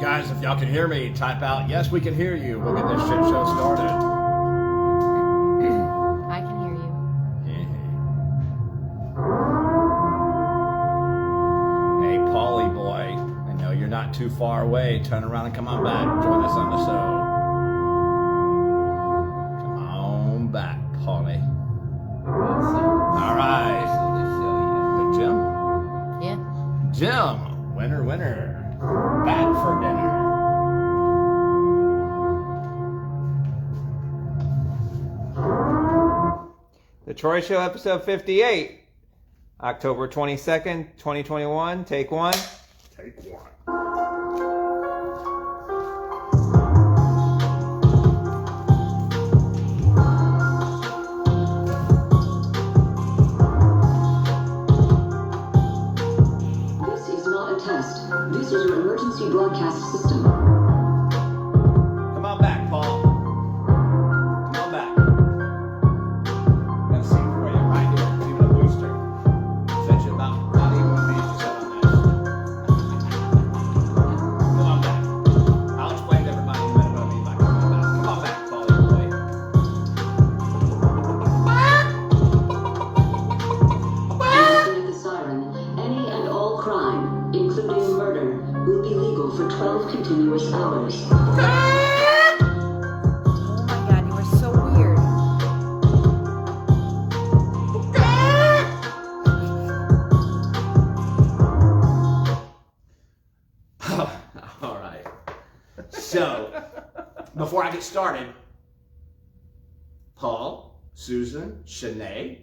guys, if y'all can hear me, type out, yes, we can hear you. We'll get this shit show started. I can hear you. Hey, Paulie boy, I know you're not too far away. Turn around and come on back. Join us on the show. Come on back, Paulie. All right. Hey, Jim? Yeah. Jim, winner. Back for dinner. The Troy Show, episode 58, October 22nd, 2021. Take one. Take one. This is not a test. This is your emergency broadcast system. Come on back, Paul. Come on back. Got a seat for you right here. Even a booster. Set you about not even a page you set on this. Come on back. I'll explain to everybody in a minute what I mean by come on back. Come on back, Paul. Listening to the siren, any and all crime, including murder, will be legal for 12 continuous hours. Oh my god, you are so weird. All right. So, before I get started, Paul, Susan, Shanae,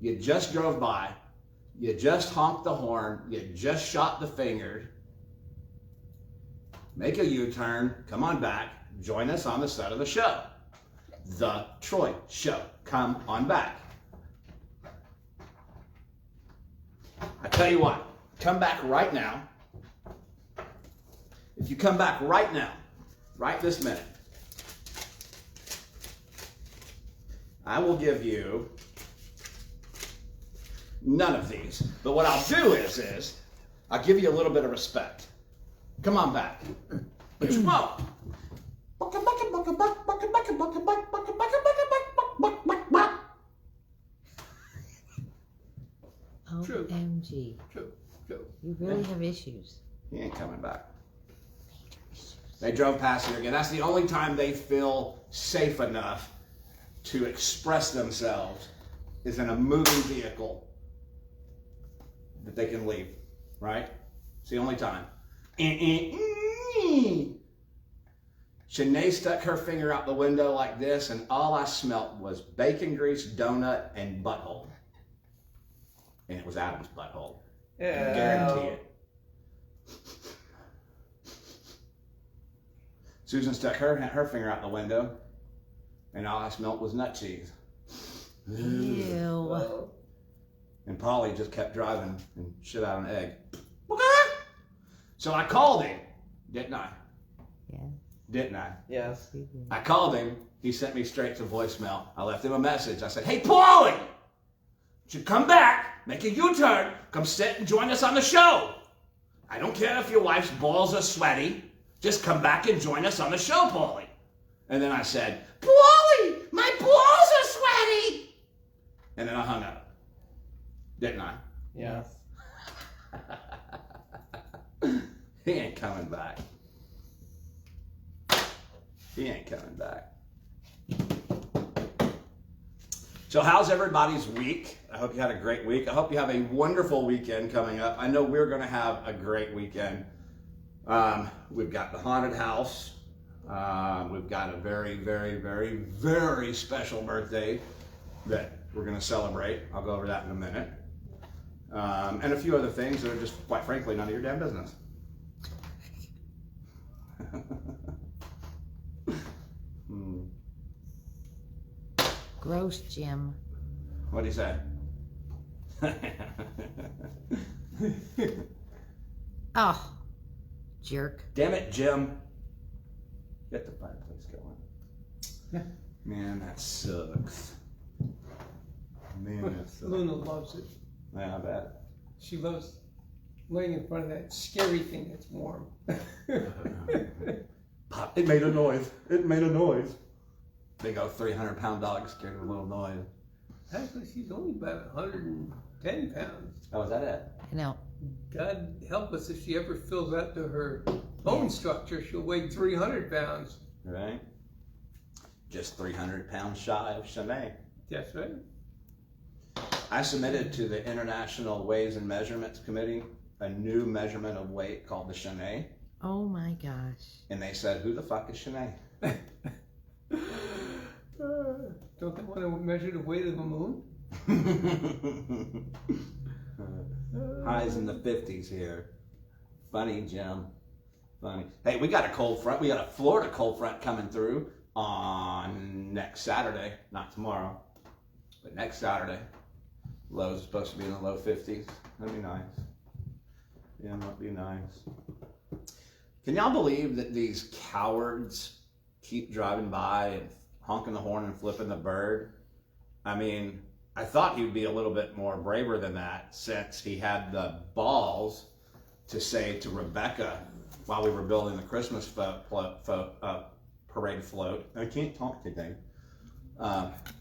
you just drove by, you just honked the horn, you just shot the finger. Make a U-turn, come on back, join us on the set of the show. The Troy Show. Come on back. I tell you what, come back right now. If you come back right now, right this minute, I will give you none of these. But what I'll do is I'll give you a little bit of respect. Come on back. Whoa. OMG. True. You really have issues. He ain't coming back. They drove past here again. That's the only time they feel safe enough to express themselves is in a moving vehicle that they can leave, right? It's the only time. Shanae stuck her finger out the window like this, and all I smelt was bacon grease, donut, and butthole. And it was Adam's butthole. I guarantee it. Susan stuck her finger out the window, and all I smelt was nut cheese. Ew. And Polly just kept driving and shit out an egg. So I called him, didn't I? Yeah. Didn't I? Yes. you did. I called him. He sent me straight to voicemail. I left him a message. I said, hey, Paulie, you should come back, make a U-turn, come sit and join us on the show. I don't care if your wife's balls are sweaty. Just come back and join us on the show, Paulie. And then I said, Paulie, my balls are sweaty. And then I hung up. Didn't I? Yes. He ain't coming back. He ain't coming back. So how's everybody's week? I hope you had a great week. I hope you have a wonderful weekend coming up. I know we're going to have a great weekend. We've got the haunted house. We've got a very, very, very, very special birthday that we're going to celebrate. I'll go over that in a minute. And a few other things that are just, quite frankly, none of your damn business. Gross, Jim. What'd he say? Oh, jerk. Damn it, Jim. Get the fireplace going. Man, that sucks. Man, that sucks. Luna loves it. Yeah, I bet. She loves laying in front of that scary thing that's warm. Pop, it made a noise. It made a noise. Big old 300-pound dog scared of a little noise. Actually, she's only about 110 pounds. Oh, is that it? I know. God help us if she ever fills out to her bone structure, she'll weigh 300 pounds. Right? Just 300 pounds shy of Shanae. That's right. I submitted to the International Weighs and Measurements Committee a new measurement of weight called the Shanae. Oh my gosh. And they said, who the fuck is Shanae? Don't they want to measure the weight of the moon? Highs in the 50s here. Funny, Jim. Funny. Hey, we got a cold front. We got a Florida cold front coming through on next Saturday. Not tomorrow, but next Saturday. Lows are supposed to be in the low 50s. That'd be nice. Yeah, that'd be nice. Can y'all believe that these cowards keep driving by and honking the horn and flipping the bird? I mean, I thought he'd be a little bit more braver than that, since he had the balls to say to Rebecca while we were building the Christmas parade float. I can't talk today.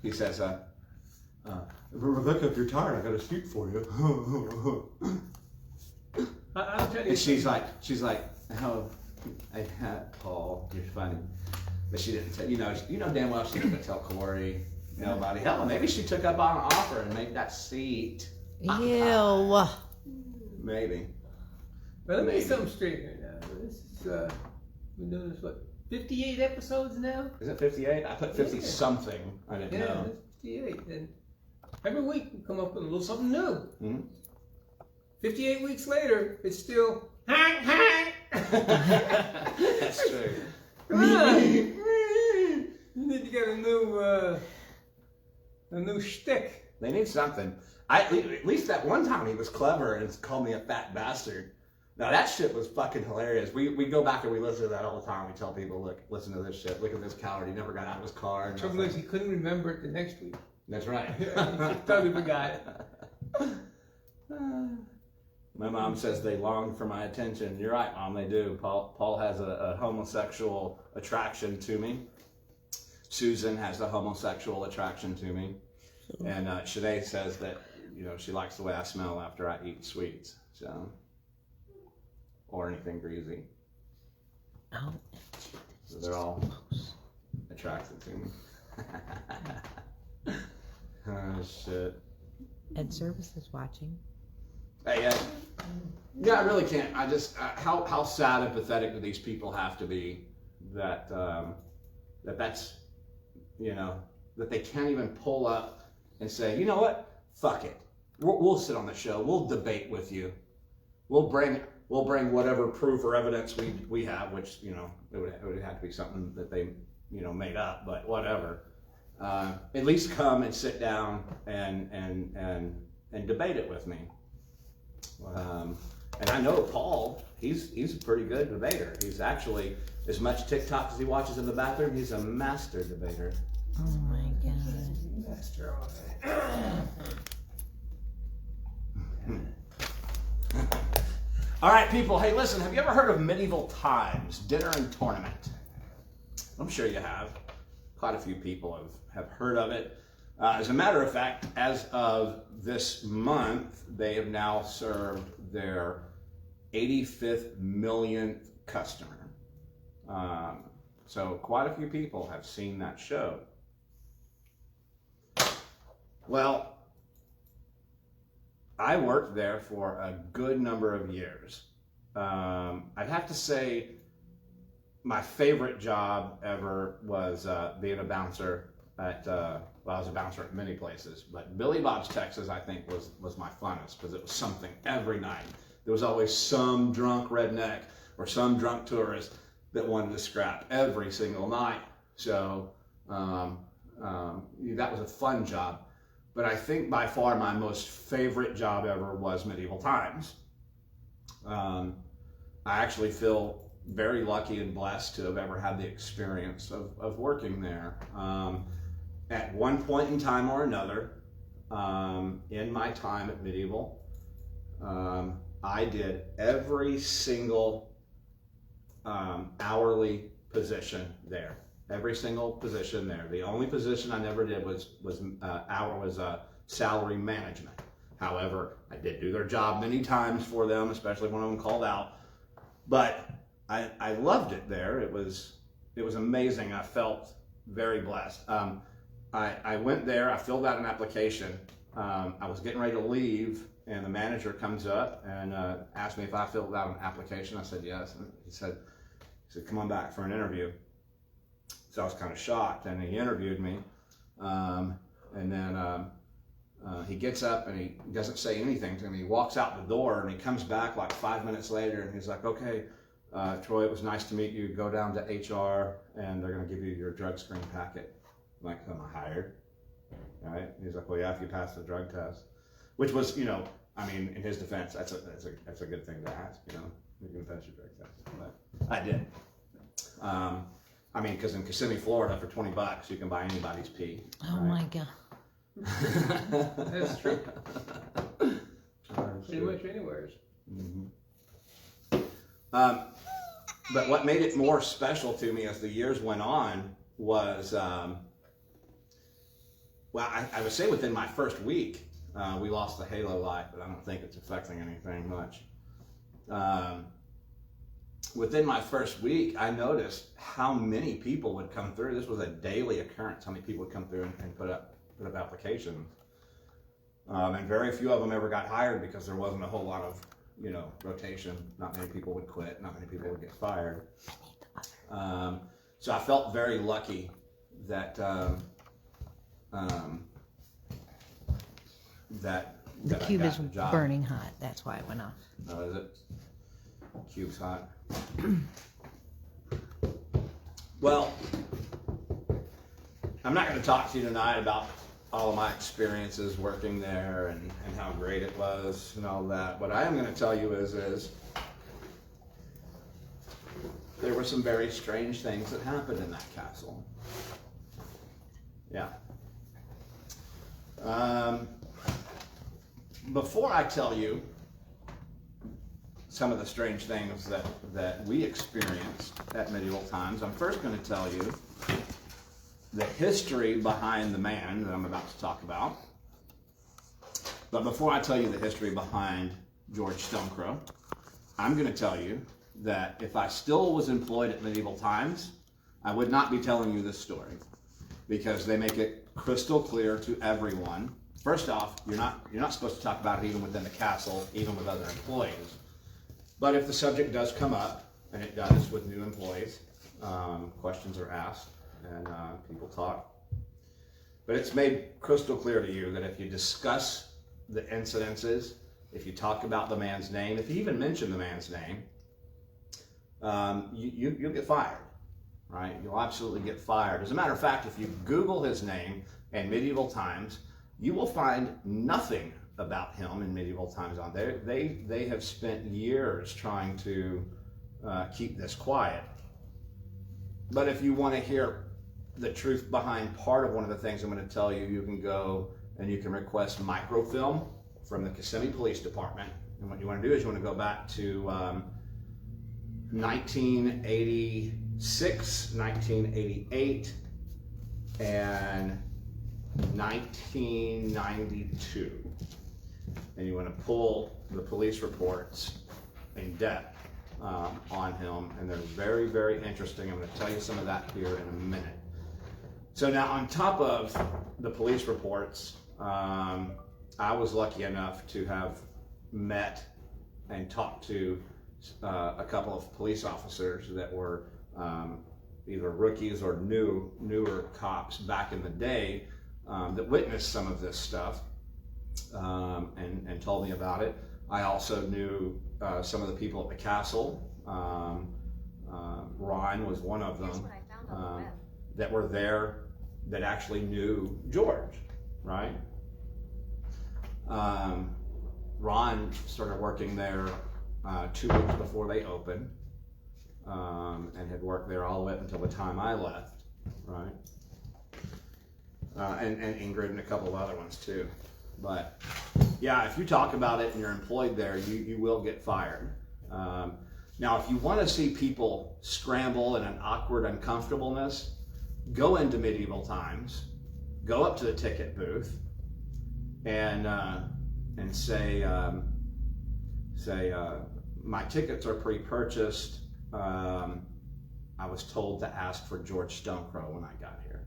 He says, Rebecca, if you're tired, I got a seat for you. I'll tell you. And she's like, oh, I had Paul. You're funny, but she didn't tell. You know damn well she didn't tell Corey. Nobody. Hell, maybe she took up on an offer and made that seat. Ew. Maybe. But let me get something straight here now. This is, we're doing this, what, 58 episodes now? Is it 58? I put 50 something. I didn't know. Yeah, it's 58. And every week we come up with a little something new. Mm-hmm. 58 weeks later, it's still, That's true. come on. You need to get a new shtick. They need something. At least that one time he was clever and called me a fat bastard. Now that shit was fucking hilarious. We go back and we listen to that all the time. We tell people, look, listen to this shit. Look at this coward. He never got out of his car. The trouble is, he couldn't remember it the next week. That's right. He totally forgot it. My mom says they long for my attention. You're right, Mom, they do. Paul has a homosexual attraction to me. Susan has a homosexual attraction to me. And Shanae says that, she likes the way I smell after I eat sweets. So, or anything greasy. Oh. So they're all attracted to me. Oh, shit. Ed Service is watching. Hey, yeah, I really can't. I just how sad and pathetic do these people have to be that that's that they can't even pull up and say, you know what, fuck it, we'll sit on the show, we'll debate with you, we'll bring whatever proof or evidence we have, which it would have to be something that they made up, but whatever. At least come and sit down and debate it with me. And I know Paul, he's a pretty good debater. He's actually, as much TikTok as he watches in the bathroom, he's a master debater. Oh my God. Master on All right, people, hey, listen, have you ever heard of Medieval Times, Dinner and Tournament? I'm sure you have. Quite a few people have heard of it. As a matter of fact, as of this month, they have now served their 85th millionth customer. So quite a few people have seen that show. Well, I worked there for a good number of years. I'd have to say my favorite job ever was being a bouncer at, I was a bouncer at many places, but Billy Bob's Texas, I think, was my funnest, because it was something every night. There was always some drunk redneck or some drunk tourist that wanted to scrap every single night. So that was a fun job. But I think by far my most favorite job ever was Medieval Times. I actually feel very lucky and blessed to have ever had the experience of working there. At one point in time or another, in my time at Medieval, I did every single hourly position there. Every single position there. The only position I never did was salary management. However, I did do their job many times for them, especially when I'm called out. But I loved it there. It was amazing. I felt very blessed. I went there. I filled out an application. I was getting ready to leave, and the manager comes up and asked me if I filled out an application. I said yes. And he said, "Come on back for an interview." So I was kind of shocked, and he interviewed me, and then he gets up and he doesn't say anything to me. He walks out the door and he comes back like 5 minutes later, and he's like, "Okay, Troy, it was nice to meet you. Go down to HR, and they're going to give you your drug screen packet." I'm like, "Am I hired?" Right? He's like, "Well, yeah, if you pass the drug test," which was, I mean, in his defense, that's a good thing to ask. You're going to pass your drug test, but I did. I mean, because in Kissimmee, Florida, for $20, you can buy anybody's pee. Oh right? my God. That's true. Pretty much anywhere. But what made it more special to me as the years went on was, I would say within my first week, we lost the halo light, but I don't think it's affecting anything much. Within my first week, I noticed how many people would come through. This was a daily occurrence, how many people would come through and put up applications. And very few of them ever got hired because there wasn't a whole lot of, rotation. Not many people would quit. Not many people would get fired. So I felt very lucky that The cube I is got the job. burning hot. That's why it went off. Oh, is it? Cube's hot. Well, I'm not going to talk to you tonight about all of my experiences working there and how great it was and all that. What I am going to tell you is there were some very strange things that happened in that castle. Yeah. Before I tell you some of the strange things that we experienced at Medieval Times, I'm first going to tell you the history behind the man that I'm about to talk about. But before I tell you the history behind George Stonecrow, I'm going to tell you that if I still was employed at Medieval Times, I would not be telling you this story, because they make it crystal clear to everyone. First off, you're not supposed to talk about it even within the castle, even with other employees. But if the subject does come up, and it does with new employees, questions are asked and people talk. But it's made crystal clear to you that if you discuss the incidences, if you talk about the man's name, if you even mention the man's name, you'll get fired, right? You'll absolutely get fired. As a matter of fact, if you Google his name in Medieval Times, you will find nothing about him in Medieval Times on there. They have spent years trying to keep this quiet. But if you want to hear the truth behind part of one of the things I'm going to tell you, you can go and you can request microfilm from the Kissimmee Police Department. And what you want to do is you want to go back to 1986, 1988, and 1992. And you want to pull the police reports in depth on him, and they're very, very interesting. I'm going to tell you some of that here in a minute. So now, on top of the police reports, I was lucky enough to have met and talked to a couple of police officers that were either rookies or newer cops back in the day that witnessed some of this stuff and told me about it. I also knew some of the people at the castle. Ron was one of them that were there that actually knew George, right? Ron started working there 2 weeks before they opened and had worked there all the way up until the time I left, right? And Ingrid and a couple of other ones too. But yeah, if you talk about it and you're employed there, you will get fired. Now, if you want to see people scramble in an awkward uncomfortableness, go into medieval times, go up to the ticket booth, and say, my tickets are pre-purchased. I was told to ask for George Stonecrow when I got here.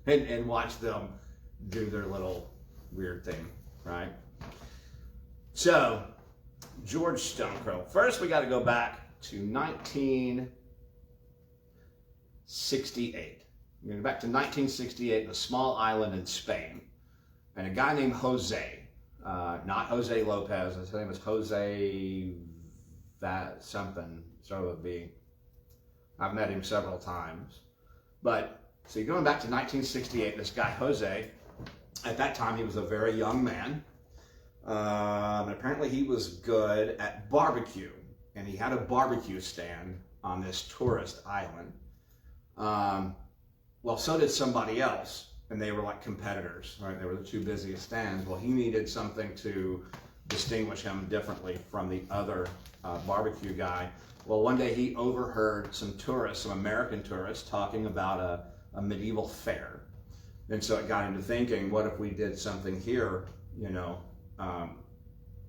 and watch them do their little weird thing, right? So, George Stonecrow. First, we got to go back to 1968. We're going to go back to 1968, a small island in Spain. And a guy named Jose, not Jose Lopez, his name was Jose something, sort of a B. I've met him several times. But, so you're going back to 1968, this guy Jose, at that time he was a very young man. And apparently he was good at barbecue. And he had a barbecue stand on this tourist island. Well, so did somebody else. And they were like competitors, right? They were the two busiest stands. Well, he needed something to distinguish him differently from the other barbecue guy. Well, one day he overheard some tourists, some American tourists, talking about a medieval fair. And so it got him to thinking, what if we did something here,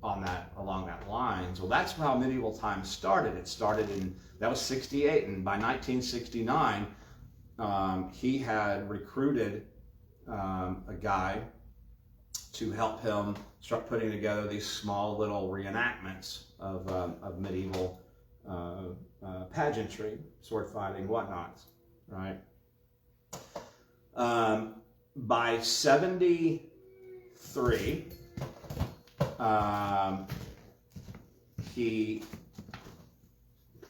along that lines? Well, that's how medieval times started. It started that was 68, and by 1969, he had recruited a guy to help him start putting together these small little reenactments of medieval pageantry, sword fighting, whatnots, right? By 73, he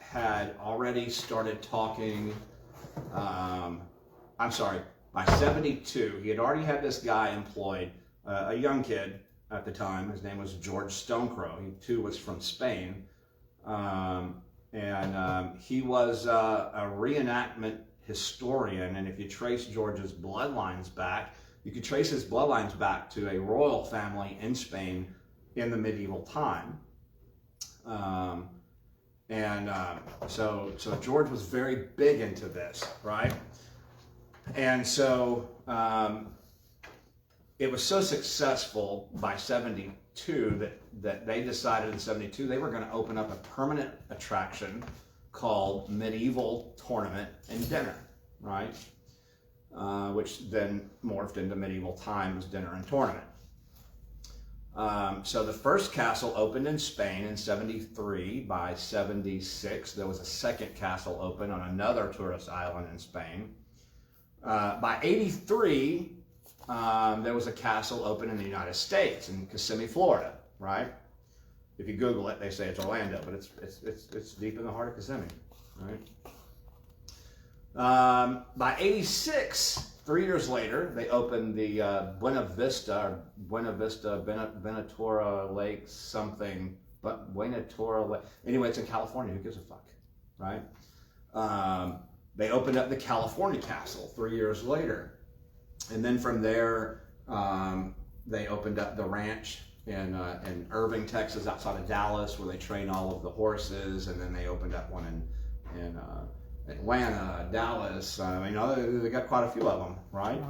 had already started talking, by 72, he had already had this guy employed, a young kid at the time. His name was George Stonecrow. He too was from Spain. He was a reenactment historian. And if you trace George's bloodlines back, you could trace his bloodlines back to a royal family in Spain in the medieval time. So George was very big into this, right? And so it was so successful by 72 that they decided in 72 they were going to open up a permanent attraction called Medieval Tournament and Dinner, right? Which then morphed into Medieval Times Dinner and Tournament. So the first castle opened in Spain in 73. By 76, there was a second castle open on another tourist island in Spain. By 83, there was a castle open in the United States in Kissimmee, Florida, right? If you Google it, they say it's Orlando, but it's deep in the heart of Kissimmee, right? By 86, 3 years later, they opened the Buena Vista Benatura Lake something, but Buenatura Lake. Anyway, it's in California. Who gives a fuck, right? They opened up the California Castle 3 years later. And then from there, they opened up the ranch in Irving, Texas, outside of Dallas, where they train all of the horses. And then they opened up one in Atlanta, Dallas. They got quite a few of them, right?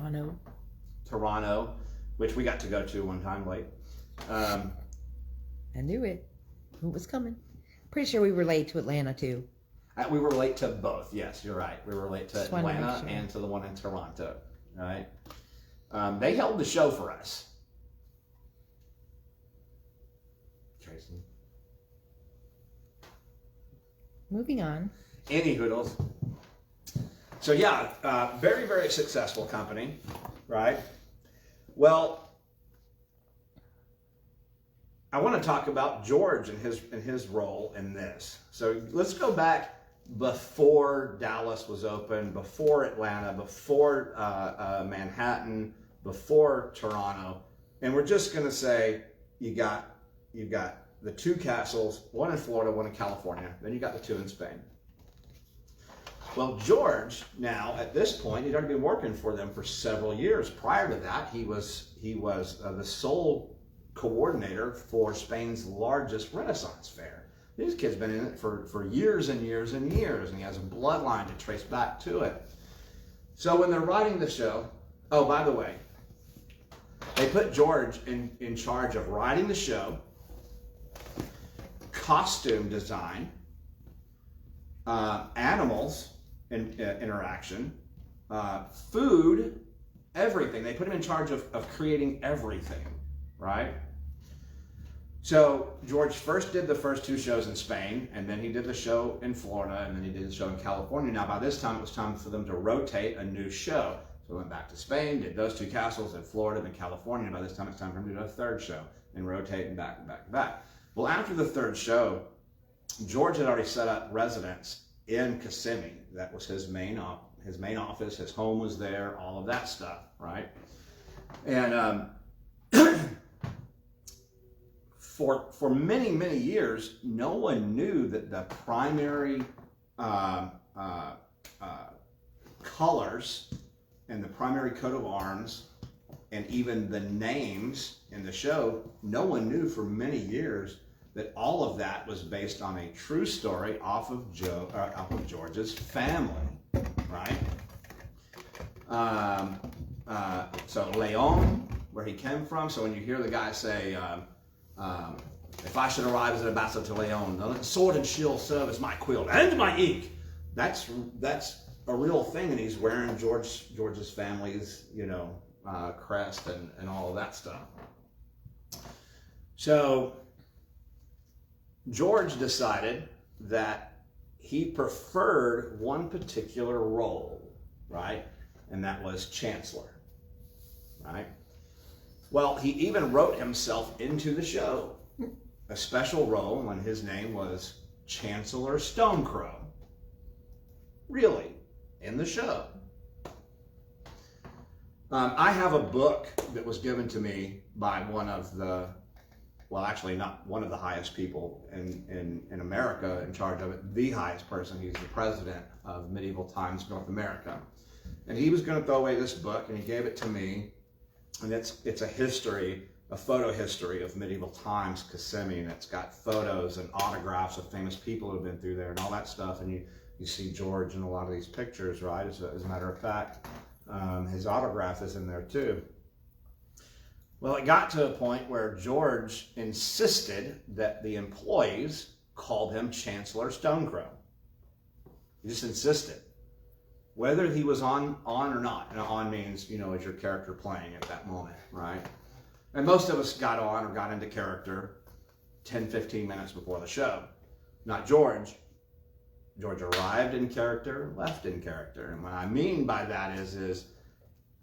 Toronto, which we got to go to one time late. I knew it. It was coming. Pretty sure we were late to Atlanta too. We were late to both. Yes, you're right. We were late to Just wanted to Atlanta make sure. and to the one in Toronto, right? They held the show for us. Tracy. Moving on. Any hoodles. So yeah, very, very successful company, right? Well, I want to talk about George and his role in this. So let's go back before Dallas was open, before Atlanta, before Manhattan, before Toronto, and we're just going to say you've got the two castles, one in Florida, one in California. Then you got the two in Spain. Well, George, now at this point, he'd already been working for them for several years. Prior to that, he was the sole coordinator for Spain's largest Renaissance fair. This kid's been in it for years and years and years, and he has a bloodline to trace back to it. So when they're writing the show, oh, by the way, they put George in charge of writing the show, costume design, animals interaction, food, everything. They put him in charge of creating everything, right? So George first did the first 2 shows in Spain, and then he did the show in Florida, and then he did the show in California. Now by this time, it was time for them to rotate a new show. So we went back to Spain, did those 2 castles in Florida and California. By this time, it's time for him to do a 3rd show and rotate and back and back and back. Well, after the 3rd show, George had already set up residence in Kissimmee. That was his main office. His home was there. All of that stuff, right? And for many years, no one knew that the primary colors and the primary coat of arms and even the names in the show, no one knew for many years that all of that was based on a true story off of George's family, right? So Leon, where he came from. So when you hear the guy say, if I should arrive as an ambassador to Leon, the sword and shield serve as my quill and my ink. That's a real thing, and he's wearing George's family's, crest and all of that stuff. So George decided that he preferred one particular role, right? And that was Chancellor, right? Well, he even wrote himself into the show, a special role when his name was Chancellor Stonecrow. Really, in the show. I have a book that was given to me by one of the, well, actually not one of the highest people in America in charge of it, the highest person. He's the president of Medieval Times North America. And he was going to throw away this book, and he gave it to me. And it's a history, a photo history of Medieval Times Kissimmee, and it's got photos and autographs of famous people who have been through there and all that stuff. And you see George in a lot of these pictures, right? As a matter of fact, his autograph is in there too. Well, it got to a point where George insisted that the employees called him Chancellor Stonecrow. He just insisted. Whether he was on or not. And on means, is your character playing at that moment, right? And most of us got on or got into character 10, 15 minutes before the show. Not George. George arrived in character, left in character. And what I mean by that is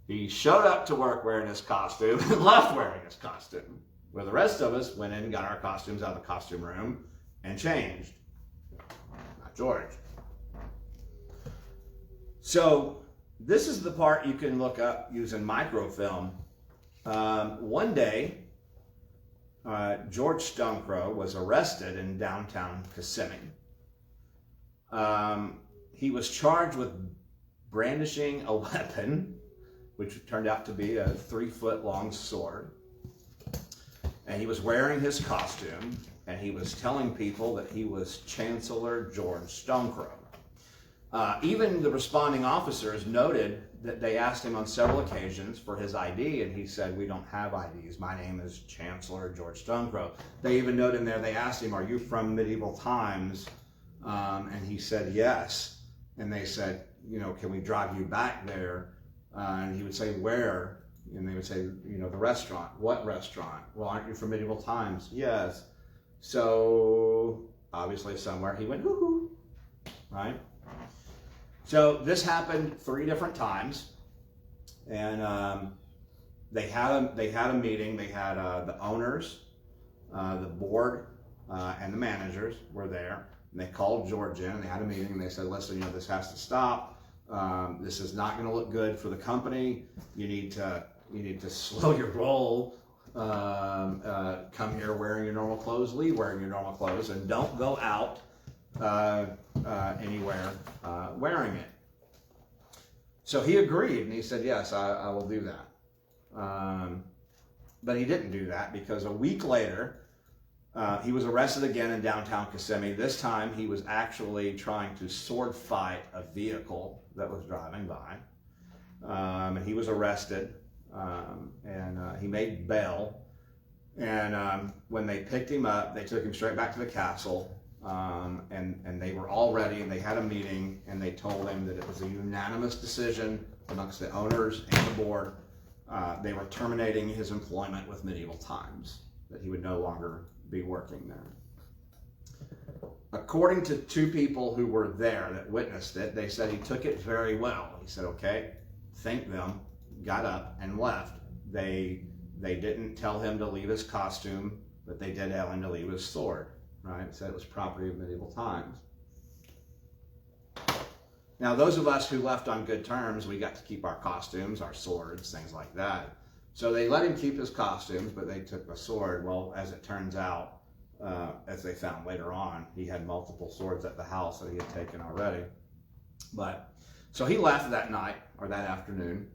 he showed up to work wearing his costume and left wearing his costume. Where the rest of us went in and got our costumes out of the costume room and changed. Not George. So this is the part you can look up using microfilm. One day, George Stonecrow was arrested in downtown Kissimmee. He was charged with brandishing a weapon, which turned out to be a 3-foot-long sword. And he was wearing his costume, and he was telling people that he was Chancellor George Stonecrow. Even the responding officers noted that they asked him on several occasions for his ID, and he said, "We don't have IDs. My name is Chancellor George Stonecrow." They even note in there, they asked him, "Are you from Medieval Times?" And he said, "Yes." And they said, "Can we drive you back there?" And he would say, "Where?" And they would say, "The restaurant." "What restaurant?" "Well, aren't you from Medieval Times?" "Yes." So obviously somewhere he went, "Hoo-hoo," right? So this happened 3 different times, and they had a meeting. They had the owners, the board, and the managers were there. And they called George in, and they had a meeting, and they said, "Listen, this has to stop. This is not going to look good for the company. You need to slow your roll. Come here wearing your normal clothes, leave wearing your normal clothes, and don't go out anywhere wearing it. So he agreed, and he said, yes, I will do that. But he didn't do that because a week later, he was arrested again in downtown Kissimmee. This time, he was actually trying to sword fight a vehicle that was driving by. And he was arrested, and he made bail. And when they picked him up, they took him straight back to the castle. And they were all ready, and they had a meeting, and they told him that it was a unanimous decision amongst the owners and the board. They were terminating his employment with Medieval Times, that he would no longer be working there. According to two people who were there that witnessed it, they said he took it very well. He said, okay, thanked them, got up, and left. They didn't tell him to leave his costume, but they did tell him to leave his sword. Right? Said it was property of Medieval Times. Now, those of us who left on good terms, we got to keep our costumes, our swords, things like that. So they let him keep his costumes, but they took the sword. Well, as it turns out, as they found later on, he had multiple swords at the house that he had taken already. But so he left that night or that afternoon,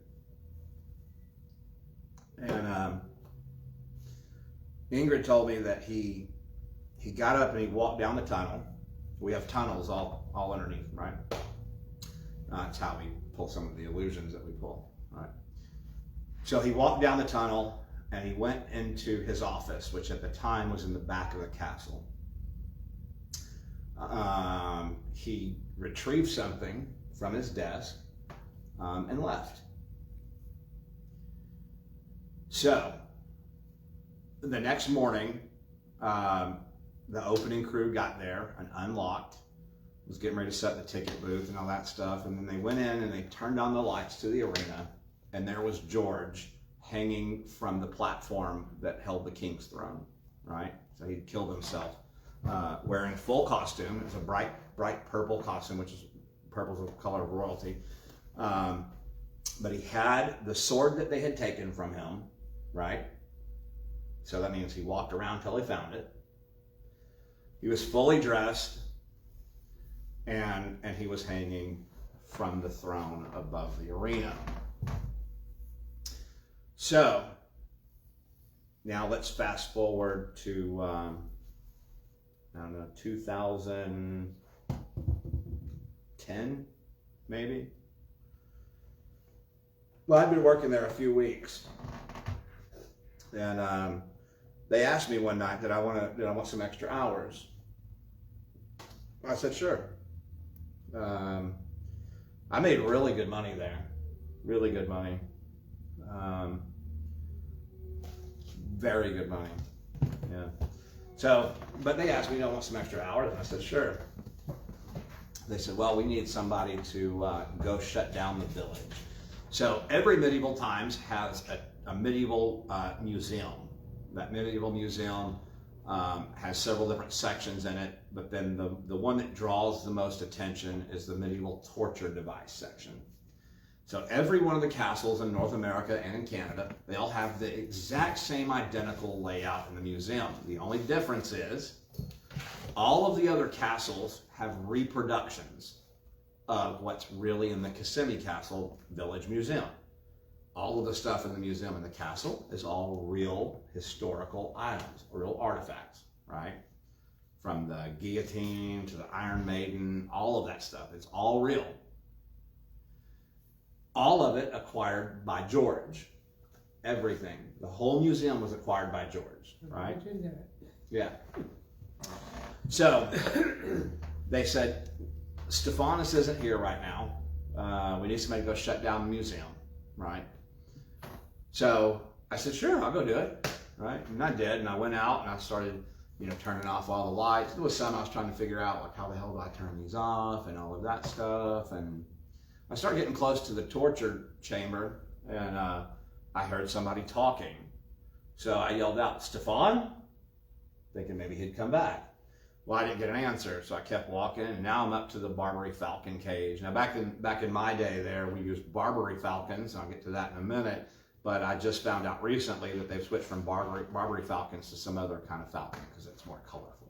and Ingrid told me that he got up and he walked down the tunnel. We have tunnels all underneath, right? That's how we pull some of the illusions that we pull, right? So he walked down the tunnel and he went into his office, which at the time was in the back of the castle. He retrieved something from his desk and left. So the next morning, the opening crew got there and unlocked, was getting ready to set the ticket booth and all that stuff. And then they went in and they turned on the lights to the arena, and there was George hanging from the platform that held the king's throne, right? So he'd killed himself, wearing full costume. It was a bright purple costume, which is purple's the color of royalty. But he had the sword that they had taken from him, right? So that means he walked around till he found it. He was fully dressed, and he was hanging from the throne above the arena. So now let's fast forward to, I don't know, 2010, maybe? Well, I'd been working there a few weeks, and they asked me one night, did I want some extra hours? I said, sure. I made really good money there. Really good money. Very good money. Yeah. So, but they asked me, do I want some extra hours? And I said, sure. They said, well, we need somebody to go shut down the village. So every Medieval Times has a medieval museum. That medieval museum has several different sections in it, but then the one that draws the most attention is the medieval torture device section. So every one of the castles in North America and in Canada, they all have the exact same identical layout in the museum. The only difference is all of the other castles have reproductions of what's really in the Kissimmee Castle Village Museum. All of the stuff in the museum and the castle is all real historical items, real artifacts, right? From the guillotine to the Iron Maiden, all of that stuff. It's all real. All of it acquired by George. Everything. The whole museum was acquired by George, right? Yeah. So they said, Stephanus isn't here right now. We need somebody to go shut down the museum, right? So I said, sure, I'll go do it, right? And I did, and I went out and I started, turning off all the lights. There was some I was trying to figure out, like, how the hell do I turn these off and all of that stuff. And I started getting close to the torture chamber, and I heard somebody talking. So I yelled out, Stefan? Thinking maybe he'd come back. Well, I didn't get an answer, so I kept walking, and now I'm up to the Barbary Falcon cage. Now, back in my day there, we used Barbary Falcons, and I'll get to that in a minute, but I just found out recently that they've switched from Barbary Falcons to some other kind of falcon, because it's more colorful.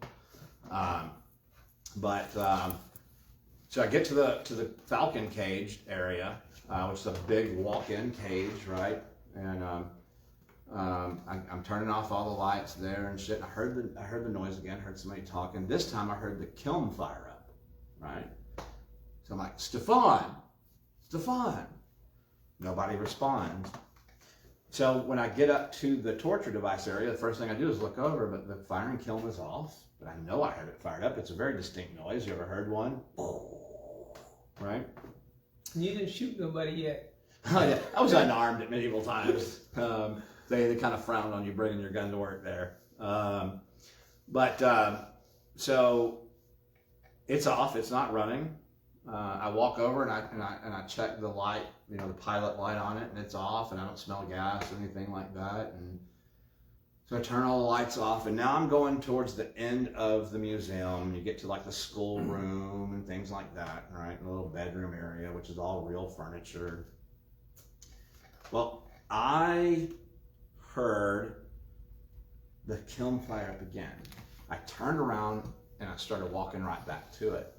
So I get to the falcon cage area, which is a big walk-in cage, right? And I'm turning off all the lights there and shit. I heard the noise again. Heard somebody talking. This time I heard the kiln fire up, right? So I'm like, Stefan. Nobody responds. So when I get up to the torture device area, the first thing I do is look over, but the firing kiln is off. But I know I heard it fired up. It's a very distinct noise. You ever heard one? Right? You didn't shoot nobody yet. Oh, yeah. I was unarmed at medieval times. They kind of frowned on you bringing your gun to work there. So it's off. It's not running. I walk over and I check the light, the pilot light on it, and it's off, and I don't smell gas or anything like that. And so I turn all the lights off, and now I'm going towards the end of the museum. You get to like the school room and things like that, right? And a little bedroom area, which is all real furniture. Well, I heard the kiln fire up again. I turned around and I started walking right back to it.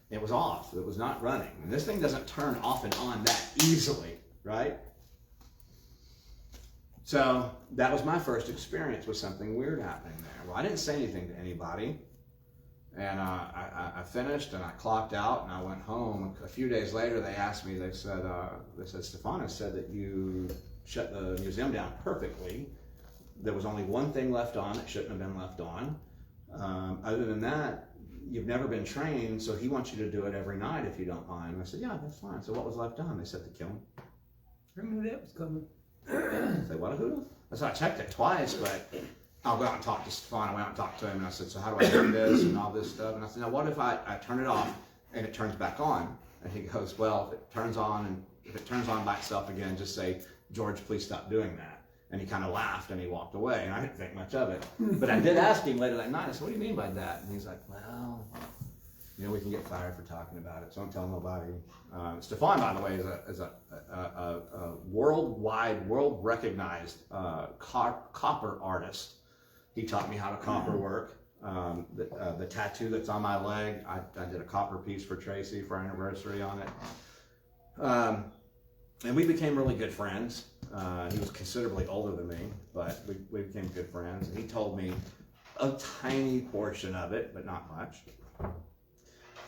It was off. It was not running. And this thing doesn't turn off and on that easily, right? So that was my first experience with something weird happening there. Well, I didn't say anything to anybody. And I finished and I clocked out and I went home. A few days later, they asked me, they said, Stefana said that you shut the museum down perfectly. There was only one thing left on that shouldn't have been left on. Other than that, you've never been trained, so he wants you to do it every night if you don't mind. And I said, yeah, that's fine. So what was left on? They said the kiln. I knew that was coming. I said, what a hoodoo? So I checked it twice, but I'll go out and talk to Stefan. I went out and talked to him, and I said, so how do I do this and all this stuff? And I said, now what if I turn it off and it turns back on? And he goes, well, if it turns on by itself again, just say, George, please stop doing that. And he kind of laughed and he walked away, and I didn't think much of it. But I did ask him later that night, I said, what do you mean by that? And he's like, well, we can get fired for talking about it, so don't tell nobody. Stefan, by the way, is a worldwide, world-recognized copper artist. He taught me how to copper work. The tattoo that's on my leg, I did a copper piece for Tracy for our anniversary on it. And we became really good friends. He was considerably older than me, but we became good friends. And he told me a tiny portion of it, but not much.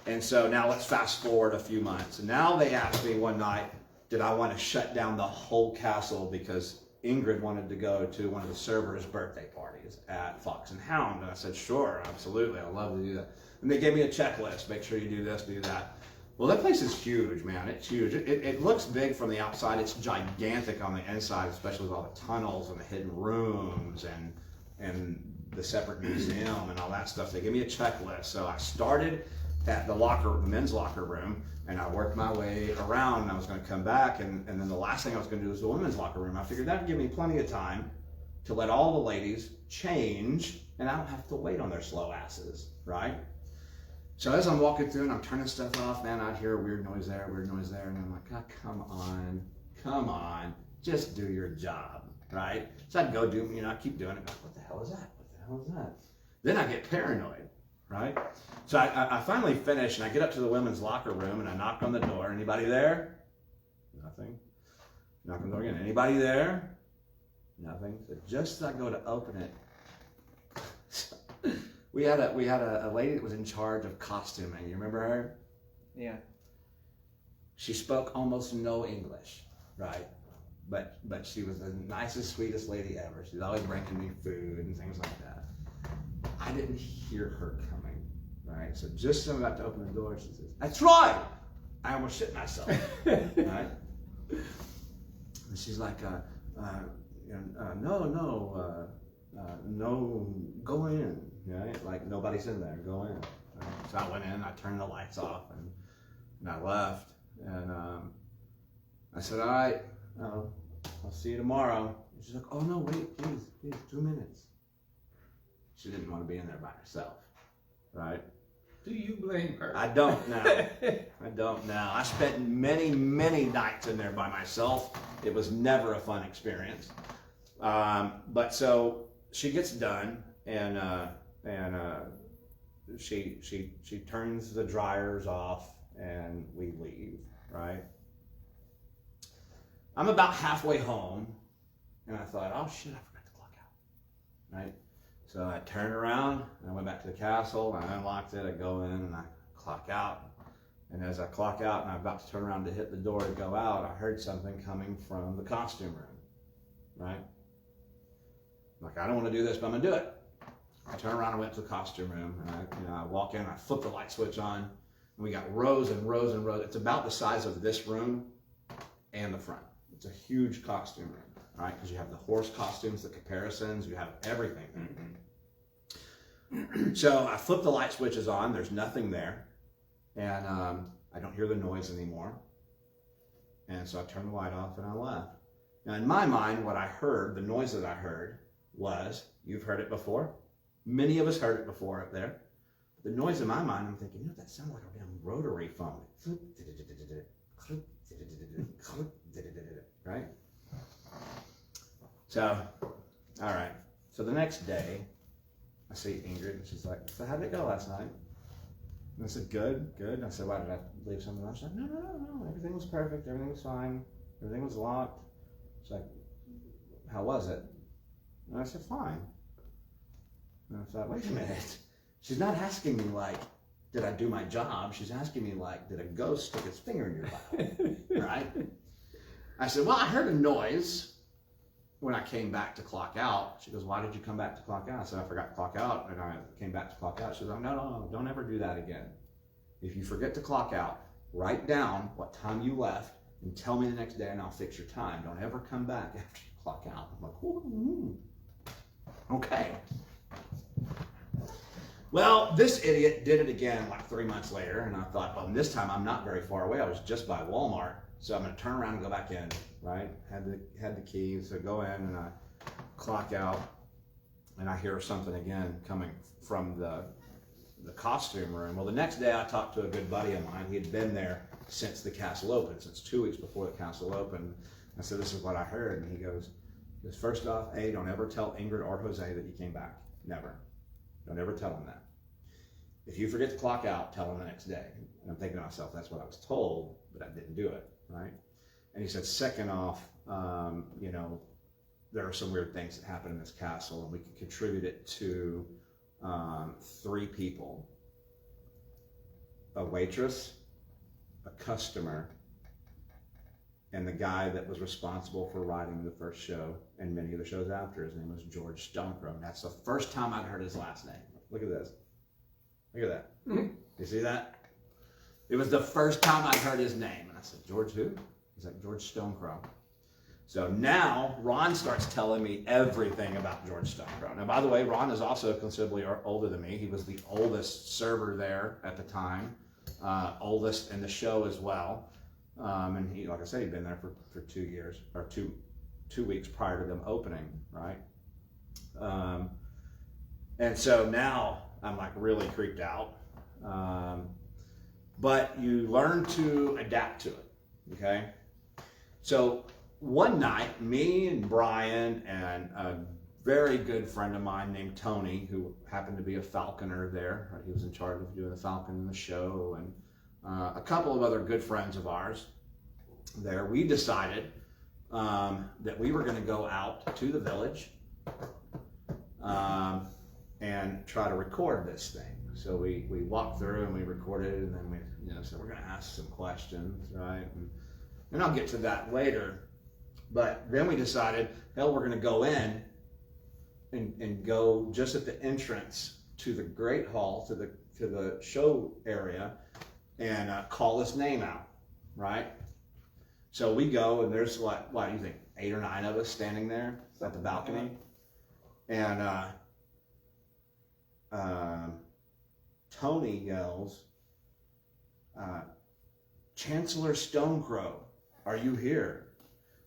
And so now let's fast forward a few months. And now they asked me one night, did I want to shut down the whole castle because Ingrid wanted to go to one of the servers' birthday parties at Fox and Hound. And I said, sure, absolutely, I'd love to do that. And they gave me a checklist, make sure you do this, do that. Well, that place is huge, man. It's huge. It looks big from the outside. It's gigantic on the inside, especially with all the tunnels and the hidden rooms and the separate museum and all that stuff. They gave me a checklist. So I started at the men's locker room, and I worked my way around, and I was going to come back, and then the last thing I was going to do was the women's locker room. I figured that would give me plenty of time to let all the ladies change, and I don't have to wait on their slow asses, right? So as I'm walking through and I'm turning stuff off, man, I'd hear a weird noise there, and I'm like, oh, come on, just do your job, right? So I'd go do, I keep doing it. What the hell is that? Then I get paranoid, right? So I finally finish, and I get up to the women's locker room, and I knock on the door. Anybody there? Nothing. Knock on the door again. Anybody there? Nothing. So just as I go to open it, we had a lady that was in charge of costuming. You remember her? Yeah. She spoke almost no English, right? But she was the nicest, sweetest lady ever. She's always bringing me food and things like that. I didn't hear her coming, right? So just as I'm about to open the door, she says, "That's right!" I almost shit myself, right? And she's like, no, go in, right? Like nobody's in there, go in. Right? So I went in, I turned the lights off, and I left, and I said, all right, I'll see you tomorrow. And she's like, oh no, wait, please, 2 minutes. She didn't want to be in there by herself, right? Do you blame her? I don't know. I spent many, many nights in there by myself. It was never a fun experience. But so she gets done, and she turns the dryers off, and we leave, right? I'm about halfway home, and I thought, oh shit, I forgot to clock out, right? So I turned around, and I went back to the castle, and I unlocked it, I go in, and I clock out. And as I clock out, and I'm about to turn around to hit the door to go out, I heard something coming from the costume room, right? Like, I don't want to do this, but I'm gonna do it. I turned around and went to the costume room, and I walk in, and I flip the light switch on, and we got rows and rows and rows. It's about the size of this room and the front. It's a huge costume room, right? Because you have the horse costumes, the comparisons, you have everything. So I flip the light switches on. There's nothing there, and I don't hear the noise anymore. And so I turned the light off and I left. Now, in my mind, what I heard, the noise that I heard, was, you've heard it before. Many of us heard it before up there. The noise in my mind, I'm thinking, that sounds like a damn rotary phone. Right? So, all right. So the next day, I see Ingrid, and she's like, so how did it go last night? And I said, good. I said, why did I leave something else? She's like, no. Everything was perfect. Everything was fine. Everything was locked. She's like, how was it? And I said, fine. And I thought, wait a minute. She's not asking me like, did I do my job? She's asking me like, did a ghost stick its finger in your mouth? Right? I said, well, I heard a noise when I came back to clock out. She goes, why did you come back to clock out? I said, I forgot to clock out, and I came back to clock out. She goes, no, don't ever do that again. If you forget to clock out, write down what time you left and tell me the next day and I'll fix your time. Don't ever come back after you clock out. I'm like, ooh, okay. Well, this idiot did it again like 3 months later, and I thought, well, this time I'm not very far away. I was just by Walmart, so I'm going to turn around and go back in, right? Had the key, so go in and I clock out, and I hear something again coming from the costume room. Well, the next day I talked to a good buddy of mine. He had been there since the castle opened, since 2 weeks before the castle opened. I said, this is what I heard, and he goes, first off, don't ever tell Ingrid or Jose that you came back. Never. Don't ever tell them that. If you forget to clock out, tell them the next day. And I'm thinking to myself, that's what I was told, but I didn't do it, right? And he said, second off, there are some weird things that happen in this castle, and we can contribute it to 3 people: a waitress, a customer, and the guy that was responsible for writing the first show and many of the shows after. His name was George Stonecrow. That's the first time I'd heard his last name. Look at this. Look at that. Mm-hmm. You see that? It was the first time I'd heard his name. And I said, George who? He's like, George Stonecrow. So now Ron starts telling me everything about George Stonecrow. Now, by the way, Ron is also considerably older than me. He was the oldest server there at the time, oldest in the show as well. And he, like I said, he'd been there for 2 years, or two weeks prior to them opening, right? And so now I'm like really creeped out. But you learn to adapt to it, okay? So one night, me and Brian and a very good friend of mine named Tony, who happened to be a falconer there, right? He was in charge of doing the falcon in the show, and a couple of other good friends of ours there, we decided that we were going to go out to the village and try to record this thing. So we walked through and we recorded, and then we said we're going to ask some questions, right? And I'll get to that later. But then we decided, hell, we're going to go in and go just at the entrance to the Great Hall, to the show area, and call his name out, right? So we go, and there's what do you think, 8 or 9 of us standing there at the balcony, and Tony yells, Chancellor Stonecrow, are you here?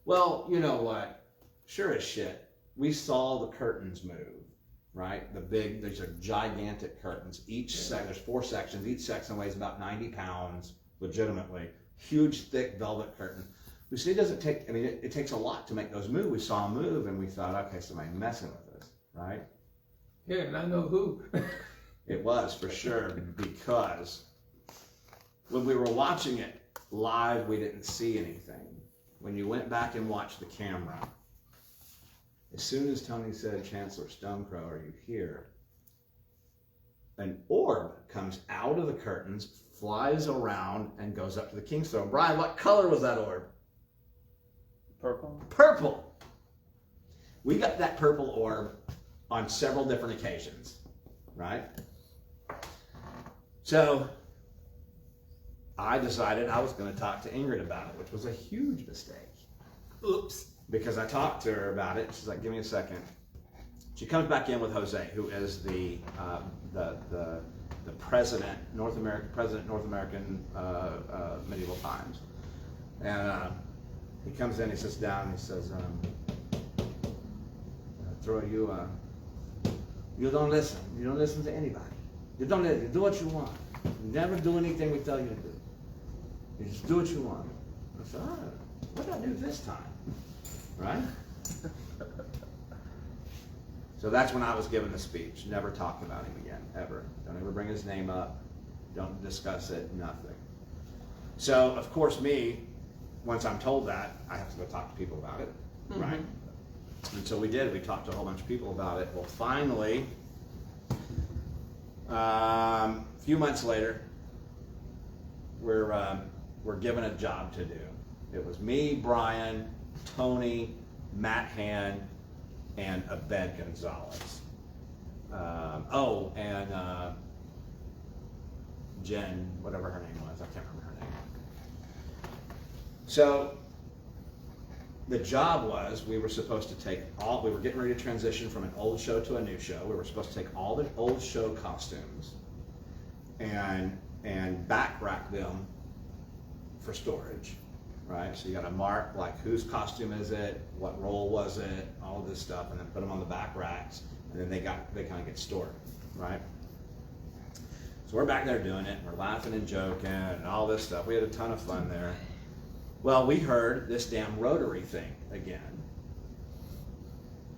Well, you know what? Sure as shit, we saw the curtains move, right? These are gigantic curtains. There's 4 sections. Each section weighs about 90 pounds, legitimately. Huge, thick velvet curtain. We see it takes a lot to make those move. We saw them move, and we thought, okay, somebody messing with us, right? Yeah, and I know who. It was, for sure, because when we were watching it live, we didn't see anything. When you went back and watched the camera, as soon as Tony said, Chancellor Stonecrow, are you here? An orb comes out of the curtains, flies around, and goes up to the King's Throne. Brian, what color was that orb? Purple. Purple. We got that purple orb on several different occasions, right? So I decided I was going to talk to Ingrid about it, which was a huge mistake. Oops. Because I talked to her about it. She's like, give me a second. She comes back in with Jose, who is the president, North American Medieval Times. And he comes in, he sits down, and he says, Troy, you don't listen. You don't listen to anybody. You don't listen. You do what you want. You never do anything we tell you to do. You just do what you want. I said, what did I do this time? Right? So that's when I was given the speech. Never talk about him again, ever. Don't ever bring his name up. Don't discuss it, nothing. So, of course, once I'm told that, I have to go talk to people about it, right? And so we did. We talked to a whole bunch of people about it. Well, finally, a few months later, we're given a job to do. It was me, Brian, Tony, Matt Hand, and Abed Gonzalez. And Jen, whatever her name was, I can't remember her name. So the job was we were supposed to take we were getting ready to transition from an old show to a new show. We were supposed to take all the old show costumes and back rack them for storage. Right, so you got to mark like whose costume is it, what role was it, all of this stuff, and then put them on the back racks, and then they kind of get stored, right? So we're back there doing it, and we're laughing and joking and all this stuff. We had a ton of fun there. Well, we heard this damn rotary thing again,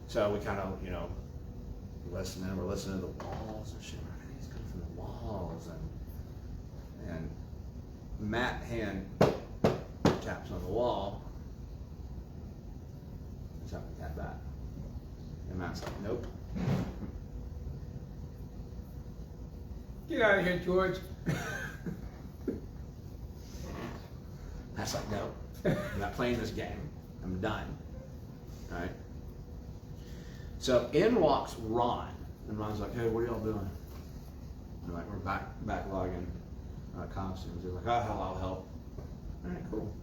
so we kind of we're listening to the walls and shit. It's coming from the walls, and Matt Hand taps on the wall. Something like that. And Matt's like, nope. Get out of here, George. Matt's like, no. I'm not playing this game. I'm done. All right. So in walks Ron. And Ron's like, hey, what are y'all doing? And like, we're backlogging costumes. He's like, oh, hell, I'll help. All right, cool.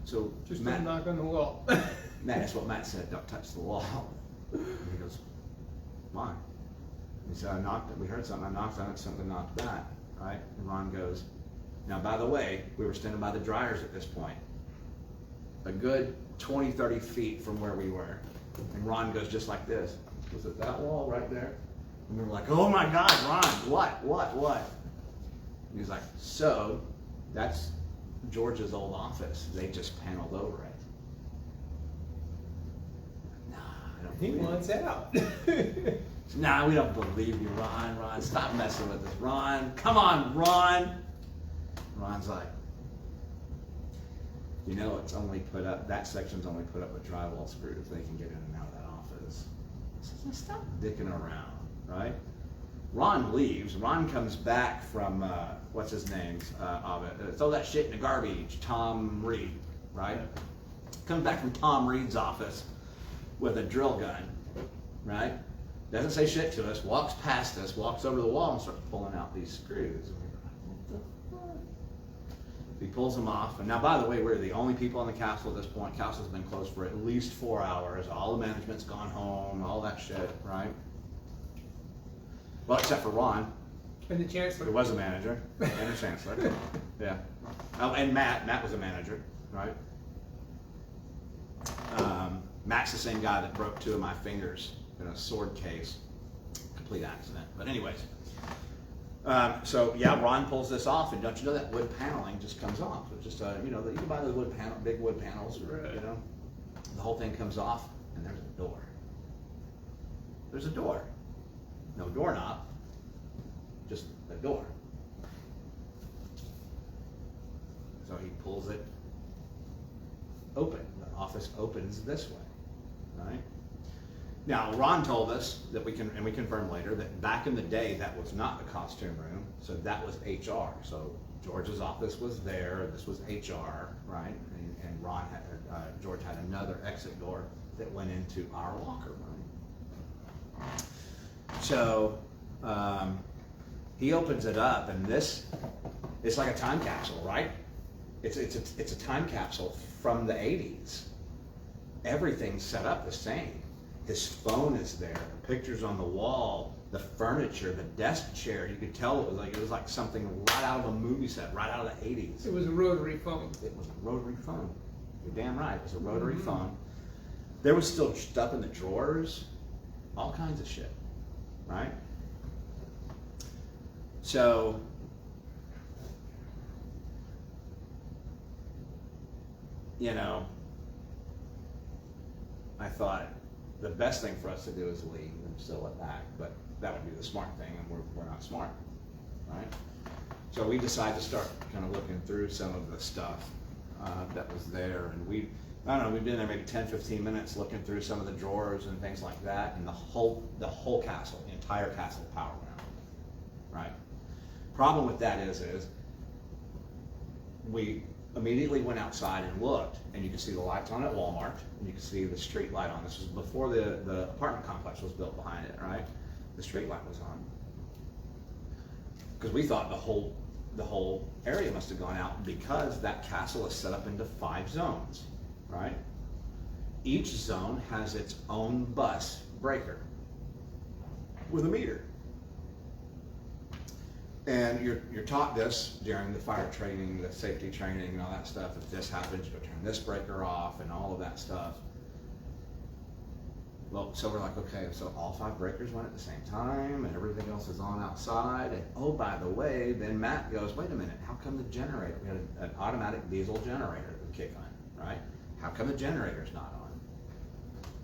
So Just Matt, don't knock on the wall. that's what Matt said, don't touch the wall. And he goes, why? He said, we heard something, I knocked on it, something knocked back, right? And Ron goes, now by the way, we were standing by the dryers at this point, a good 20, 30 feet from where we were. And Ron goes just like this. Was it that wall right there? And we were like, oh my God, Ron, what? And he's like, so that's George's old office. They just paneled over it. Nah, I don't He believe it. wants out. Nah, we don't believe you, Ron. Ron, stop messing with us. Ron, come on, Ron. Ron's like, it's only put up, that section's only put up with drywall screws. They can get in and out of that office. I said, stop dicking around, right? Ron leaves. Ron comes back from, what's his name? Throw that shit in the garbage. Tom Reed, right? Comes back from Tom Reed's office with a drill gun, right? Doesn't say shit to us, walks past us, walks over to the wall and starts pulling out these screws. And we're like, what the fuck? He pulls them off. And now, by the way, we're the only people in the castle at this point. Castle's been closed for at least 4 hours. All the management's gone home, all that shit, right? Well, except for Ron. And the chancellor. There was a manager and a chancellor. Yeah. Oh, and Matt. Matt was a manager, right? Matt's the same guy that broke 2 of my fingers in a sword case. Complete accident. But anyways. So yeah, Ron pulls this off, and don't you know that wood paneling just comes off? It's just you can buy those big wood panels, Right. The whole thing comes off, and there's a door. There's a door. No doorknob, just a door. So he pulls it open. The office opens this way, right? Now, Ron told us that we confirmed later, that back in the day, that was not the costume room, so that was HR. So George's office was there, this was HR, right? And Ron had, George had another exit door that went into our locker room. So he opens it up, and this, it's like a time capsule, right? It's a time capsule from the 80s. Everything's set up the same. His phone is there, the pictures on the wall, the furniture, the desk chair. You could tell it was like something right out of a movie set, right out of the 80s. It was a rotary phone. It was a rotary phone. You're damn right. It was a rotary phone. There was still stuff in the drawers, all kinds of shit, right? So I thought the best thing for us to do is leave and seal it back, but that would be the smart thing, and we're not smart, right? So we decided to start kind of looking through some of the stuff that was there, and we've been there maybe 10, 15 minutes looking through some of the drawers and things like that, and the whole castle, the entire castle power went out, right? Problem with that is we immediately went outside and looked, and you can see the lights on at Walmart, and you can see the street light on. This was before the apartment complex was built behind it, right? The street light was on. Because we thought the whole area must have gone out, because that castle is set up into 5 zones, right? Each zone has its own bus breaker with a meter. And you're taught this during the fire training, the safety training, and all that stuff. If this happens, you go turn this breaker off, and all of that stuff. Well, so we're like, okay, so all 5 breakers went at the same time, and everything else is on outside. And oh, by the way, then Matt goes, wait a minute, how come the generator? We had an automatic diesel generator that would kick on, right? How come the generator's not on?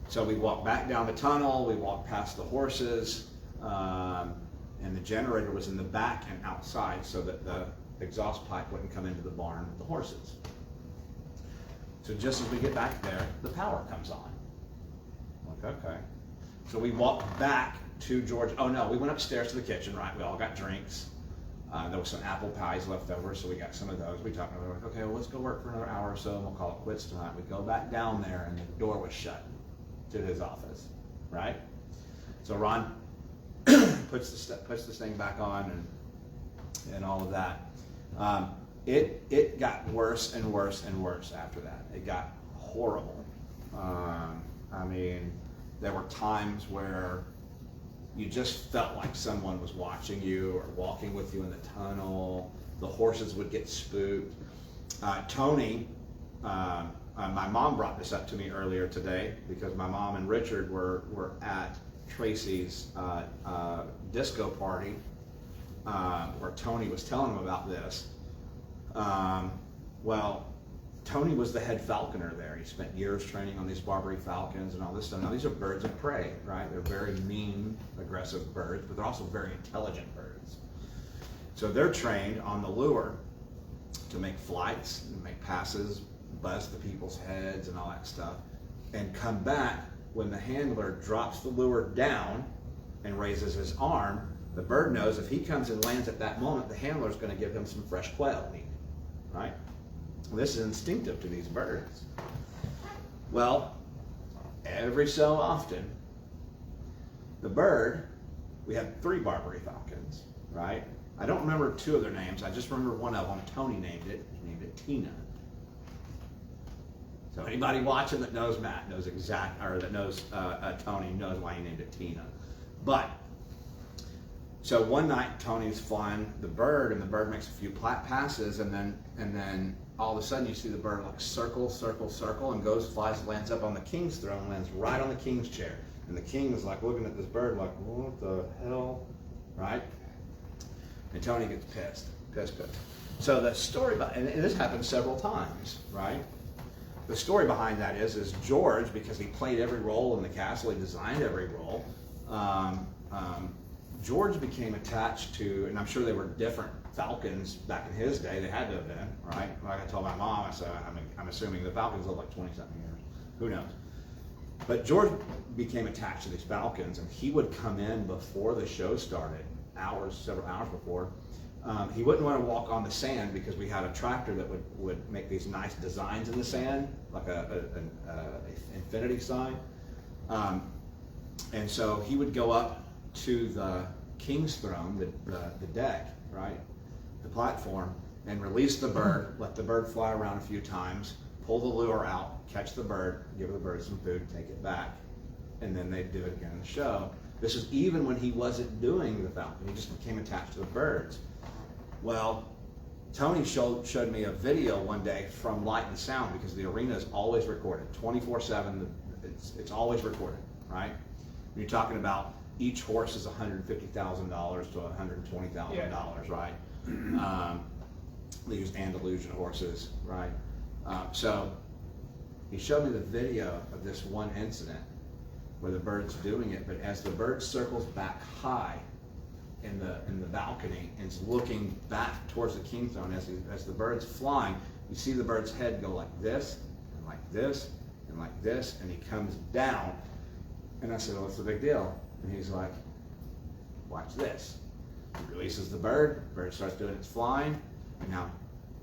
So we walked back down the tunnel. We walked past the horses. And the generator was in the back and outside, so that the exhaust pipe wouldn't come into the barn with the horses. So just as we get back there, the power comes on. Like, okay. So we walked back to George. Oh no, we went upstairs to the kitchen, right? We all got drinks. There was some apple pies left over, so we got some of those. We talked about, like, okay, well, let's go work for another hour or so, and we'll call it quits tonight. We go back down there, and the door was shut to his office, right? So Ron puts this thing back on, and all of that. It got worse and worse and worse after that. It got horrible. I mean, there were times where you just felt like someone was watching you or walking with you in the tunnel. The horses would get spooked. Tony, my mom brought this up to me earlier today, because my mom and Richard were at Tracy's disco party, where Tony was telling him about this. Well, Tony was the head falconer there. He spent years training on these Barbary falcons and all this stuff. Now, these are birds of prey, right? They're very mean, aggressive birds, but they're also very intelligent birds. So they're trained on the lure to make flights, and make passes, buzz the people's heads and all that stuff, and come back. When the handler drops the lure down and raises his arm, the bird knows if he comes and lands at that moment, the handler is going to give him some fresh quail meat, right? This is instinctive to these birds. Well, every so often, the bird, we had 3 Barbary falcons, right? I don't remember 2 of their names. I just remember one of them. Tony named it. He named it Tina. So anybody watching that knows Matt knows that knows Tony knows why he named it Tina. But so one night Tony's flying the bird, and the bird makes a few passes, and then all of a sudden you see the bird like circle, and flies, lands up on the king's throne, lands right on the king's chair, and the king is like looking at this bird like, what the hell, right? And Tony gets pissed. So the story about, and this happened several times, right? The story behind that is George, because he played every role in the castle, he designed every role, George became attached to, and I'm sure they were different Falcons back in his day. They had to have been, right? Like I told my mom, I said, I'm assuming the Falcons lived like 20-something years. Who knows? But George became attached to these Falcons, and he would come in before the show started, several hours before. He wouldn't want to walk on the sand because we had a tractor that would make these nice designs in the sand, like an infinity sign. And so he would go up to the king's throne, the deck, right, the platform, and release the bird, let the bird fly around a few times, pull the lure out, catch the bird, give the bird some food, take it back, and then they'd do it again in the show. This is even when he wasn't doing the Falcon. He just became attached to the birds. Well, Tony showed me a video one day from Light and Sound, because the arena is always recorded, 24/7. It's always recorded, right? When you're talking about each horse is $150,000 to $120,000, right? They use Andalusian horses, right? So he showed me the video of this one incident where the bird's doing it, but as the bird circles back high in the balcony and is looking back towards the king's throne, as the bird's flying, you see the bird's head go like this, and like this, and like this, and he comes down. And I said, well, what's the big deal? And he's like, watch this. He releases the bird starts doing its flying, and now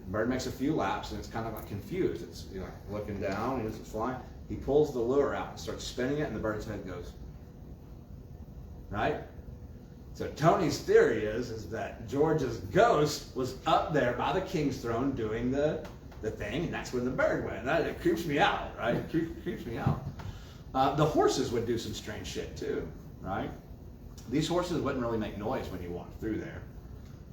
the bird makes a few laps, and it's kind of like confused. It's looking down, and it's flying. He pulls the lure out and starts spinning it, and the bird's head goes, right? So Tony's theory is that George's ghost was up there by the king's throne doing the thing, and that's when the bird went. And it creeps me out, right? It creeps me out. The horses would do some strange shit too, right? These horses wouldn't really make noise when you walked through there,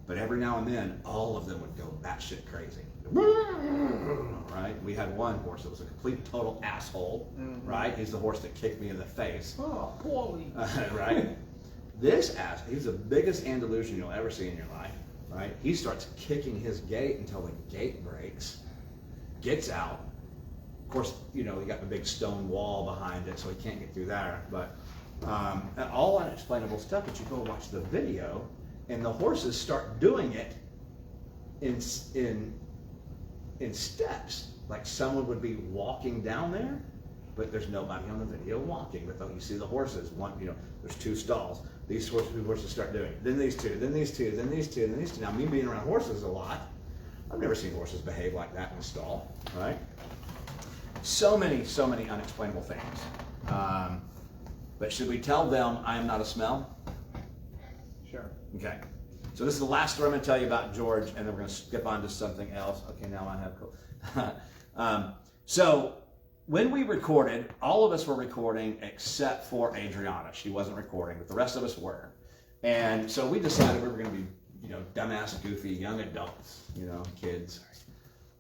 but every now and then, all of them would go batshit crazy. Right? We had one horse that was a complete total asshole, right? He's the horse that kicked me in the face. Oh, poorly. Right? This ass, he's the biggest Andalusian you'll ever see in your life, right? He starts kicking his gate until the gate breaks, gets out. Of course, you got the big stone wall behind it, so he can't get through there. But all unexplainable stuff. But you go watch the video, and the horses start doing it in steps, like someone would be walking down there, but there's nobody on the video walking. But you see the horses. There's two stalls. These horses start doing it. Then these two. Then these two. Then these two. Then these two. Now, me being around horses a lot, I've never seen horses behave like that in a stall, right? So many unexplainable things. But should we tell them I am not a smell? Sure. Okay. So this is the last story I'm going to tell you about George, and then we're going to skip on to something else. Okay, now I have so when we recorded, all of us were recording except for Adriana. She wasn't recording, but the rest of us were. And so we decided we were going to be, dumbass, goofy, young adults, kids.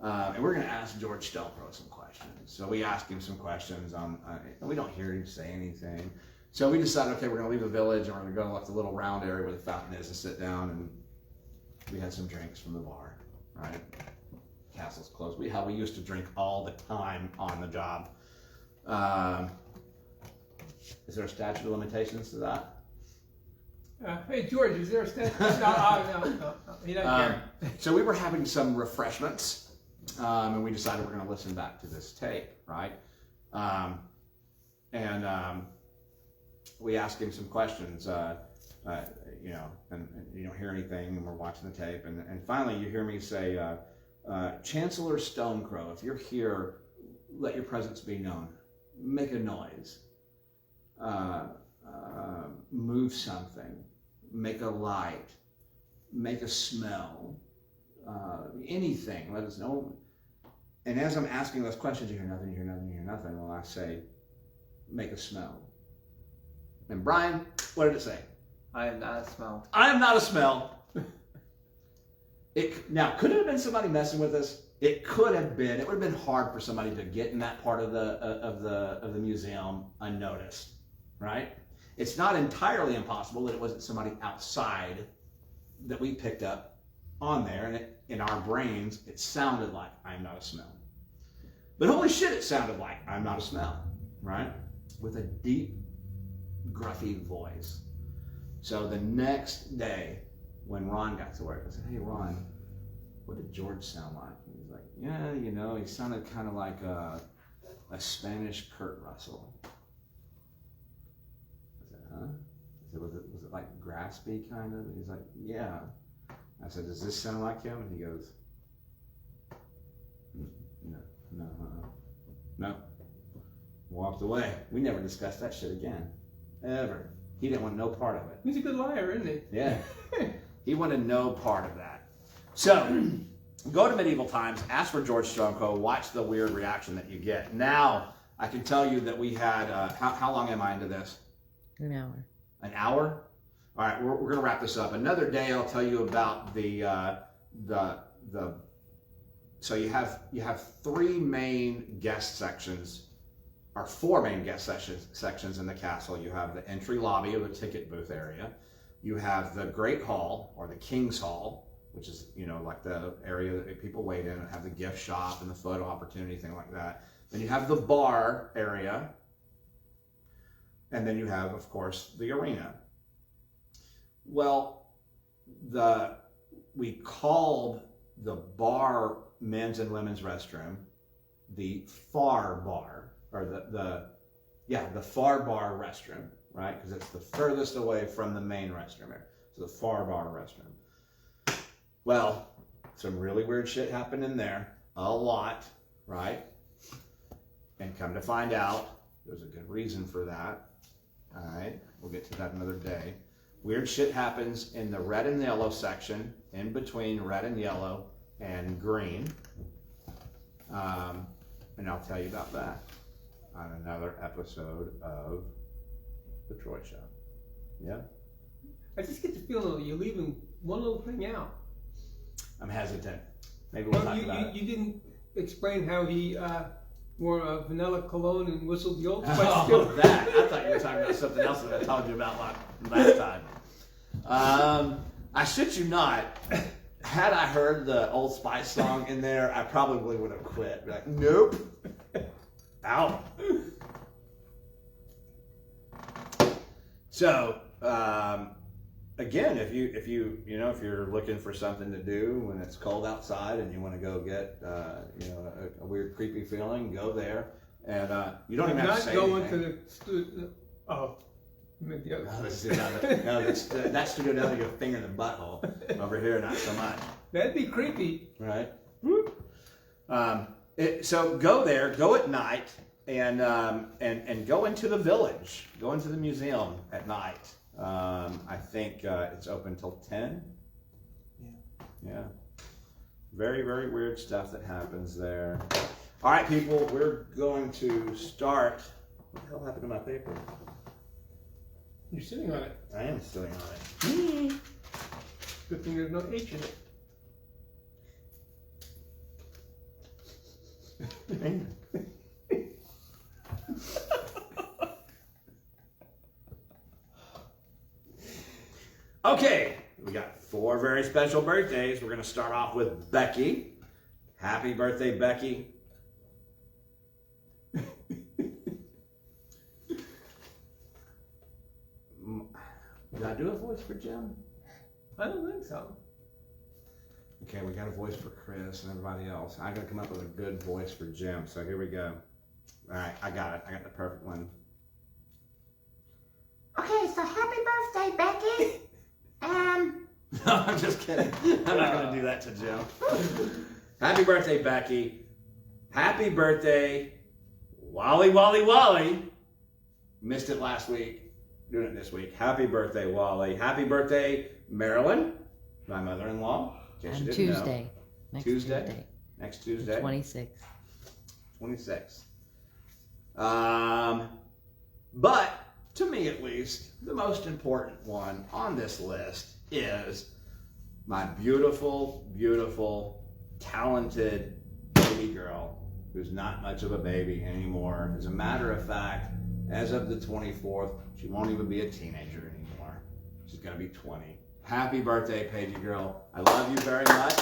And we're going to ask George Stelpro some questions. So we asked him some questions and we don't hear him say anything. So we decided, okay, we're going to leave the village and we're going to go to like the little round area where the fountain is and sit down, and we had some drinks from the bar, right? Castle's closed. We used to drink all the time on the job. Is there a statute of limitations to that? Hey, George, is there a statue? No. He doesn't care. So we were having some refreshments, and we decided we're going to listen back to this tape, right? We asked him some questions, and you don't hear anything, and we're watching the tape, and finally you hear me say, Chancellor Stonecrow, if you're here, let your presence be known. Make a noise. Move something. Make a light. Make a smell. Anything. Let us know. And as I'm asking those questions, you hear nothing, you hear nothing, you hear nothing. Well, I say, make a smell. And Brian, what did it say? I am not a smell. I am not a smell. Now, could it have been somebody messing with us? It could have been. It would have been hard for somebody to get in that part of the museum unnoticed, right? It's not entirely impossible that it wasn't somebody outside that we picked up on there, and in our brains, it sounded like I'm not a smell. But holy shit, it sounded like I'm not a smell, right? With a deep, gruffy voice. So the next day, when Ron got to work, I said, "Hey, Ron, what did George sound like?" And he's like, "Yeah, you know, he sounded kind of like a Spanish Kurt Russell." I said, "Huh?" I said, was it like graspy kind of?" He's like, "Yeah." I said, "Does this sound like him?" And he goes, No. Walked away. We never discussed that shit again. Ever. He didn't want no part of it. He's a good liar, isn't he? Yeah. He wanted no part of that. So, go to Medieval Times, ask for George Stromko, watch the weird reaction that you get. Now, I can tell you that we had, how long am I into this? An hour. An hour? All right, we're going to wrap this up. Another day, I'll tell you about so you have three main guest sections, or four main guest sections in the castle. You have the entry lobby or the ticket booth area. You have the Great Hall, or the King's Hall, which is, you know, like the area that people wait in and have the gift shop and the photo opportunity, thing like that. Then you have the bar area. And then you have, of course, the arena. Well, we called the bar men's and women's restroom the far bar, or the far bar restroom, right? Because it's the furthest away from the main restroom area. So the far bar restroom. Well, some really weird shit happened in there. A lot, right? And come to find out, there's a good reason for that. All right, we'll get to that another day. Weird shit happens in the red and yellow section, in between red and yellow and green. And I'll tell you about that on another episode of The Troy Show. Yeah? I just get the feeling that you're leaving one little thing out. I'm hesitant. Maybe we'll talk about it. You didn't explain how he wore a vanilla cologne and whistled the Old Spice. Oh, that. I thought you were talking about something else that I told you about last time. I shit you not. Had I heard the Old Spice song in there, I probably would have quit. Be like, nope. Out. So, again, if you're looking for something to do when it's cold outside and you want to go get, a weird creepy feeling, go there. And you don't even have to say anything. Not going to the studio. Oh. No, that studio down there, your finger in the butthole. Over here, not so much. That'd be creepy. Right? So go there, go at night, and go into the village. Go into the museum at night. I think it's open till 10. Yeah. Very, very weird stuff that happens there. All right, people, we're going to start. What the hell happened to my paper? You're sitting on it. I am sitting on it. Good thing there's no H in it. Okay, we got 4 very special birthdays. We're going to start off with Becky. Happy birthday, Becky. Did I do a voice for Jim? I don't think so. Okay, we got a voice for Chris and everybody else. I got to come up with a good voice for Jim. So here we go. All right, I got it. I got the perfect one. Okay, so happy birthday, Becky. No, I'm just kidding. I'm not going to do that to Jim. Happy birthday, Becky. Happy birthday, Wally. Missed it last week. Doing it this week. Happy birthday, Wally. Happy birthday, Marilyn, my mother-in-law. On Tuesday. Next Tuesday. Next Tuesday. 26th. 26. But to me, at least, the most important one on this list is my beautiful, beautiful, talented baby girl who's not much of a baby anymore. As a matter of fact, as of the 24th, she won't even be a teenager anymore. She's going to be 20. Happy birthday, Paigey girl. I love you very much.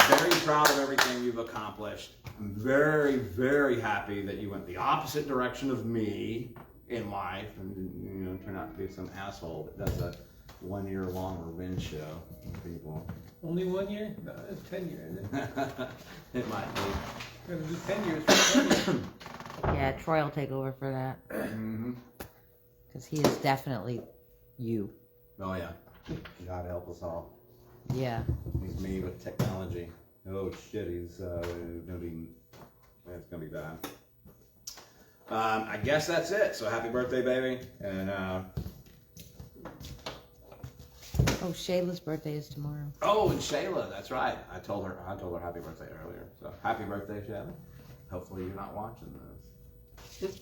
Very proud of everything you've accomplished. I'm very, very happy that you went the opposite direction of me in life and turn out to be some asshole that does a 1 year long revenge show with people. Only 1 year? No, it's 10 years. Isn't it? It might be. Gonna do 10 years. For 1 year. Yeah, Troy will take over for that. Mm-hmm. Because he is definitely you. Oh yeah. God help us all. Yeah. He's me with technology. Oh shit, he's gonna be. It's gonna be bad. I guess that's it. So happy birthday, baby, and Oh, Shayla's birthday is tomorrow. oh, and Shayla, that's right. I told her happy birthday earlier. So happy birthday, Shayla. Hopefully you're not watching this.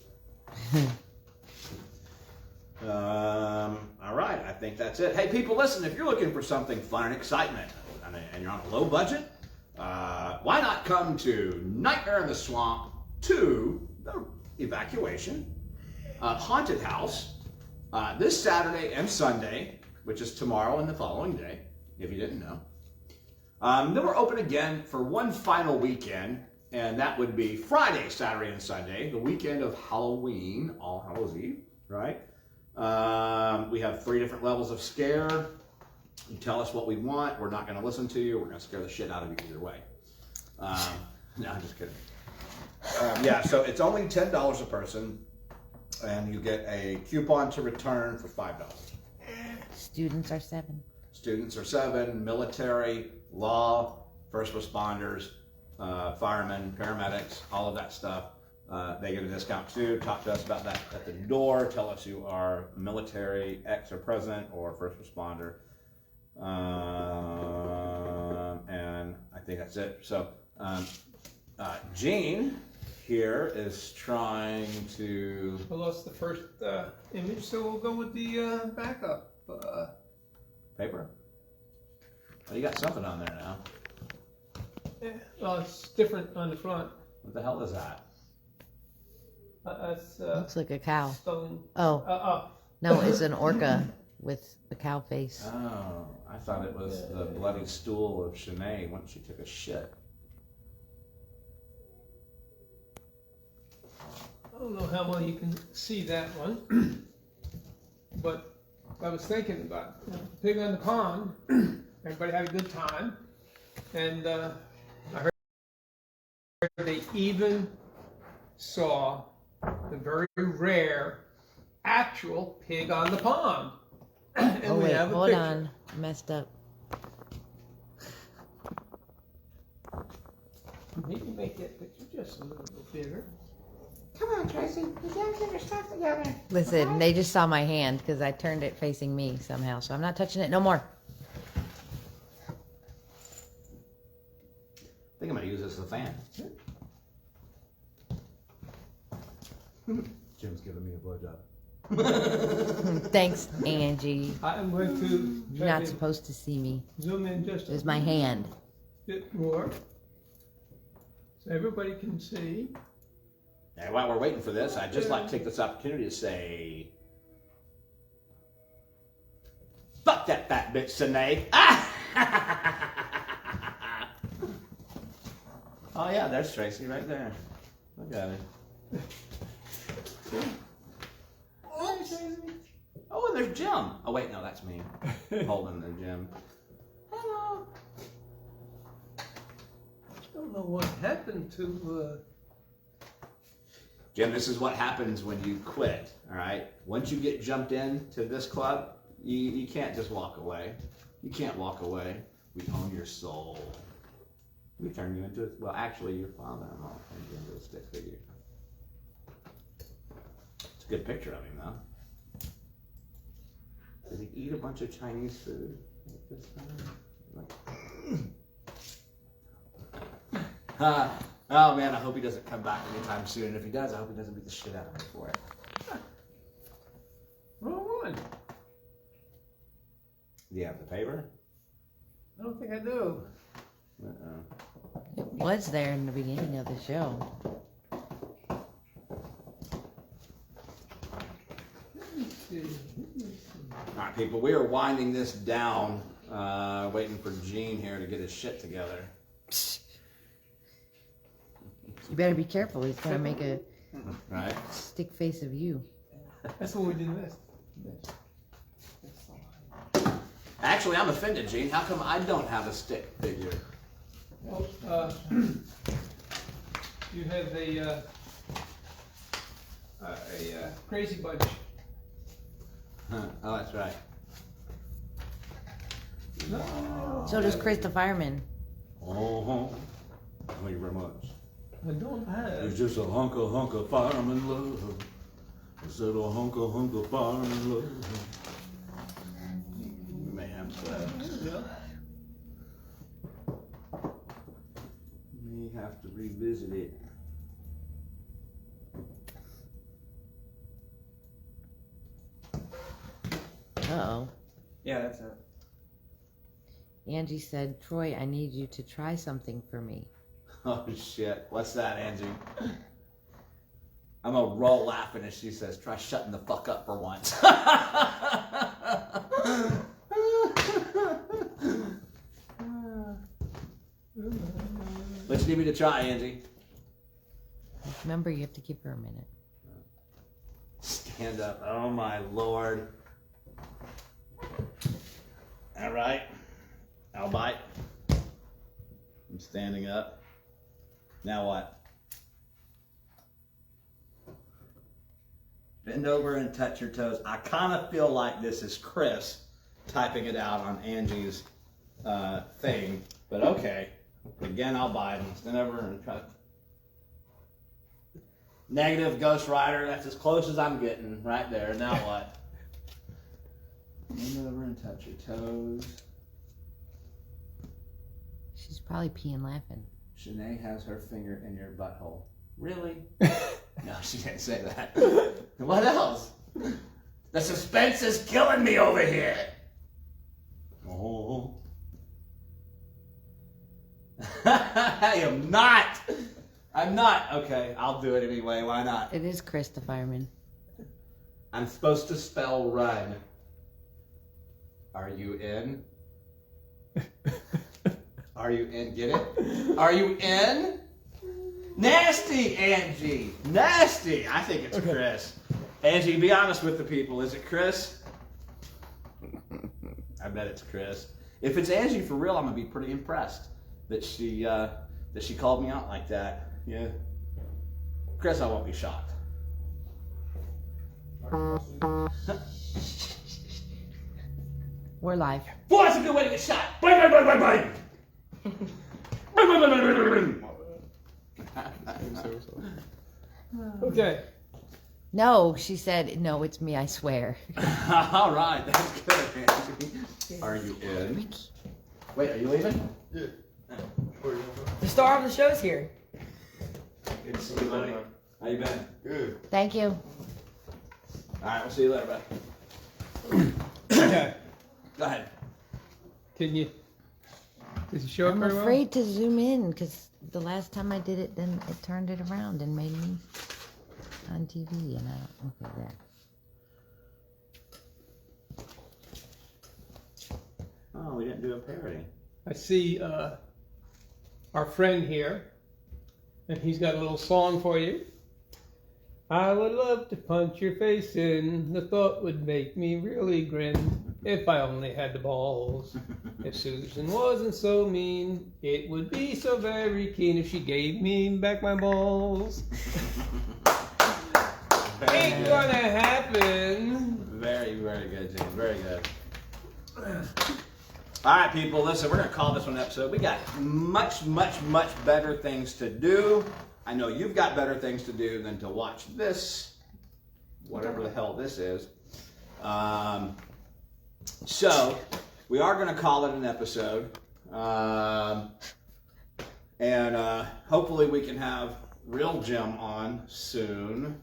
All right, I think that's it. Hey, people, listen, if you're looking for something fun and excitement and you're on a low budget, why not come to Nightmare in the Swamp 2, the Evacuation, Haunted House, this Saturday and Sunday, which is tomorrow and the following day, if you didn't know. Then we're open again for one final weekend, and that would be Friday, Saturday, and Sunday, the weekend of Halloween, All Hallows Eve, right? We have 3 different levels of scare. You tell us what we want. We're not going to listen to you. We're going to scare the shit out of you either way. No, I'm just kidding. Yeah, so it's only $10 a person, and you get a coupon to return for $5. Students are 7. Students are 7, military, law, first responders, firemen, paramedics, all of that stuff. They get a discount too. Talk to us about that at the door. Tell us you are military, ex or present, or first responder. And I think that's it. So, Gene here is trying to. I lost the first image, so we'll go with the backup. Paper? Oh, you got something on there now. Well, it's different on the front. What the hell is that? That's Looks like a cow. stone. Oh, no, it's an orca with the cow face. Oh, I thought it was the bloody stool of Shanae once she took a shit. I don't know how well you can see that one, but I was thinking about Pig on the Pond. Everybody had a good time, and I heard they even saw the very rare actual pig on the pond. And Oh we wait, have a hold picture. on. I messed up. Maybe make that picture just a little bit bigger. Come on, Tracy. You gotta get your stuff together. Listen, they just saw my hand because I turned it facing me somehow, so I'm not touching it no more. I think I'm gonna use this as a fan. Jim's giving me a blowjob. Thanks, Angie. I'm going to You're try not to supposed to see me. zoom in just It was a my hand. bit more so everybody can see. And while we're waiting for this, I'd just like to take this opportunity to say, fuck that fat bitch, Sine. Ah! Oh yeah, there's Tracy right there. Look at it. Oh, and there's Jim. Oh wait, no, that's me holding the Jim. Hello. I don't know what happened to. Jim, this is what happens when you quit, all right? Once you get jumped into this club, you can't just walk away. You can't walk away. We own your soul. We turn you into, well, actually, your father-in-law turned you into a stick figure. It's a good picture of him, though. Did he eat a bunch of Chinese food at this time? Oh man, I hope he doesn't come back anytime soon. If he does, I hope he doesn't beat the shit out of me for it. Wrong one. Do you have the paper? I don't think I do. Uh-oh. It was there in the beginning of the show. All right, people, we are winding this down, waiting for Gene here to get his shit together. You better be careful. He's gonna make a Right? stick face of you. That's what we did last. Actually, I'm offended, Gene. How come I don't have a stick figure? Well, you have a crazy bunch. Huh. Oh, that's right. No, So does Chris the fireman. Oh, thank you very much. I don't have. It's just a hunk of fireman love. It's a little hunk of fireman love. You may have to. Yeah. May have to revisit it. Uh-oh. Yeah, that's it. Angie said, Troy, I need you to try something for me. Oh shit! What's that, Angie? I'm gonna roll laughing as she says, "Try shutting the fuck up for once." What you need me to try, Angie? Remember, you have to give her a minute. Stand up. Oh my lord. All right. I'll bite. I'm standing up. Now what? Bend over and touch your toes. I kind of feel like this is Chris typing it out on Angie's thing, but okay. Again, I'll bite. Stand over and try. Negative, Ghost Rider. That's as close as I'm getting right there. Now what? Bend over and touch your toes. She's probably peeing laughing. Shanae has her finger in your butthole. Really? No, she didn't say that. What else? The suspense is killing me over here. Oh. I am not. I'm not. Okay, I'll do it anyway. Why not? It is Chris the fireman. I'm supposed to spell run. Are you in? Are you in? Get it? Are you in? Nasty, Angie. Nasty. I think it's Chris. Angie, be honest with the people. Is it Chris? I bet it's Chris. If it's Angie for real, I'm gonna be pretty impressed that she called me out like that. Yeah. Chris, I won't be shocked. We're live. Boy, that's a good way to get shot. Bang, bang, bang, bang, bang. Bang, bang, bang, bang, bang, bang. Okay. No, she said, no, it's me, I swear. All right, that's good, Angie. Are you in? Wait, are you leaving? The star of the show's here. Good to see you, buddy. How you been? Good. Thank you. All right, we'll see you later, bud. Okay. Go ahead. Can you? Does it show up I'm very well? afraid to zoom in because the last time I did it, then it turned it around and made me on TV. And okay, there. Oh, we didn't do a parody. I see our friend here, and he's got a little song for you. I would love to punch your face in. The thought would make me really grin. If I only had the balls. If Susan wasn't so mean, it would be so very keen if she gave me back my balls. Ain't gonna happen. Very, very good, James. Very good. All right, people, listen, we're going to call this one an episode. We got much, much, much better things to do. I know you've got better things to do than to watch this, whatever the hell this is. So, we are going to call it an episode. And hopefully we can have real Jim on soon.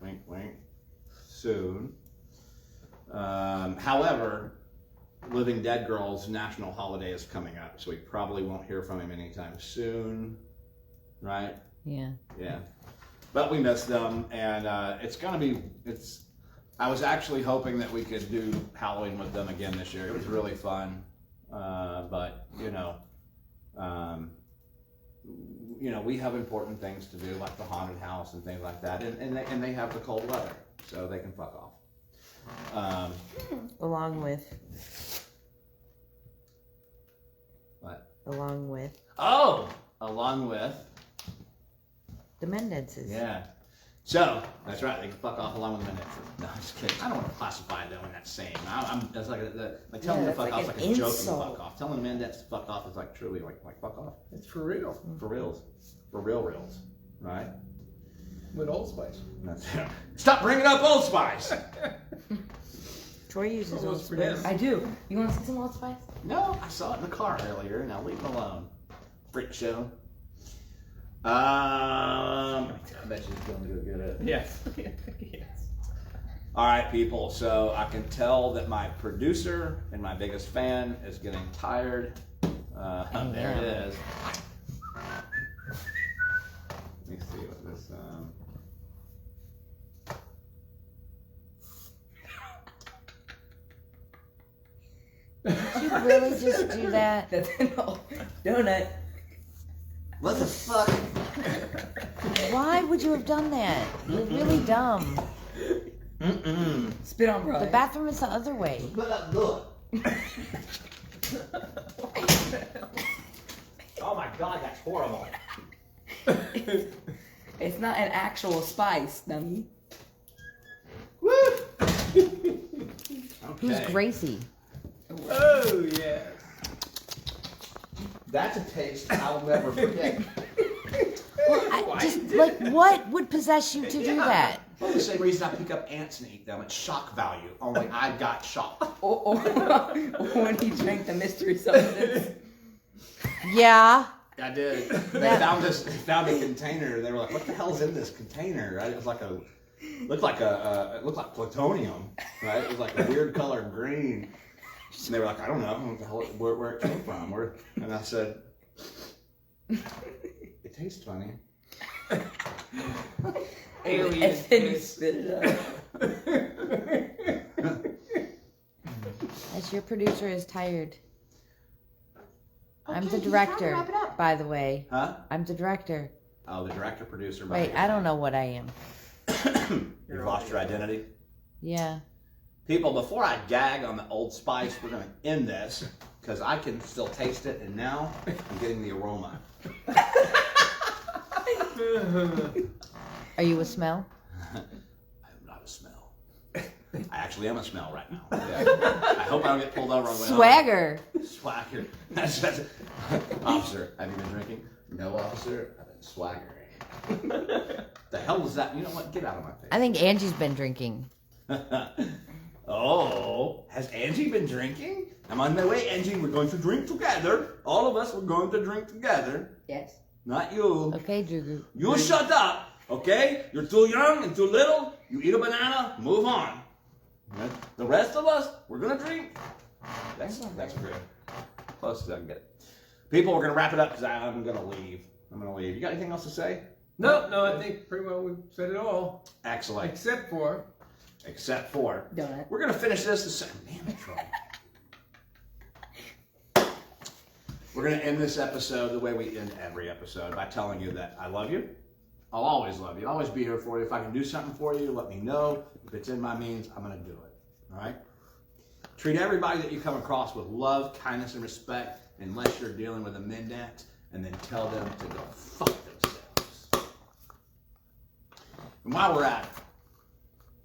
Wink, wink. Soon. However, Living Dead Girl's national holiday is coming up, so we probably won't hear from him anytime soon. Right? Yeah. Yeah. But we miss them, and it's going to be, I was actually hoping that we could do Halloween with them again this year. It was really fun. But, you know, we have important things to do, like the haunted house and things like that, and they have the cold weather, so they can fuck off. Along with. What? Along with Along with. the Mendezes. Yeah. So that's right. They can fuck off along with the Mendezes. No, I'm just kidding. I don't want to classify them in that same. That's like telling them to fuck off is like a joke. Fuck off. Telling the Mendez to fuck off is like truly like fuck off. It's for real. For reals. For reals. Right? With Old Spice. That's Stop bringing up Old Spice. Troy uses Old for them. Spice. I do. You want to see some Old Spice? No, I saw it in the car earlier. Now leave it alone. Freak show. I bet she's going to go get it. Yes. Yes. All right, people. So I can tell that my producer and my biggest fan is getting tired. There it is. Let me see what this. Did you really just do that? That's an old donut. What the fuck? Why would you have done that? You're really dumb. Spit on The Brian. bathroom is the other way. Look. Oh my god, that's horrible. It's not an actual spice, dummy. Woo! Who's Okay. Gracie? Oh, yeah. That's a taste I'll never forget. What would possess you to do that? Well, the same reason I pick up ants and eat them. It's shock value. Only I got shocked. Or when he drank the mystery substance. Yeah. I did. They found a container. They were like, "What the hell's in this container?" Right? It was like it looked like plutonium. Right? It was like a weird color green. And they were like, "I don't know what the hell, where it came from." And I said, "It tastes funny." Alien. And then you spit it up. As your producer is tired. I'm Okay, the he's trying to director, wrap it up. by the way. Huh? I'm the director. Oh, the director, producer. Wait, I don't know what I am. You've lost your identity. Yeah. People, before I gag on the Old Spice, we're going to end this because I can still taste it, and now I'm getting the aroma. Are you a smell? I am not a smell. I actually am a smell right now. Yeah. I hope I don't get pulled over on the way home. Swagger. Swagger. That's Officer, have you been drinking? No, officer. I've been swaggering. The hell was that? You know what? Get out of my face. I think Angie's been drinking. Oh, has Angie been drinking? I'm on my way, Angie. We're going to drink together. All of us, we're going to drink together. Yes. Not you. Okay, Drew. You shut up, okay? You're too young and too little. You eat a banana, move on. The rest of us, we're gonna drink. That's great. Close as I can get it. People, we're gonna wrap it up because I'm gonna leave. You got anything else to say? No, I think pretty well we've said it all. Excellent. Except for Donut. We're gonna finish this the same. Damn it, Troy. We're gonna end this episode the way we end every episode by telling you that I love you. I'll always love you. I'll always be here for you. If I can do something for you, let me know. If it's in my means, I'm gonna do it. All right? Treat everybody that you come across with love, kindness, and respect, unless you're dealing with a Mendez, and then tell them to go fuck themselves. And while we're at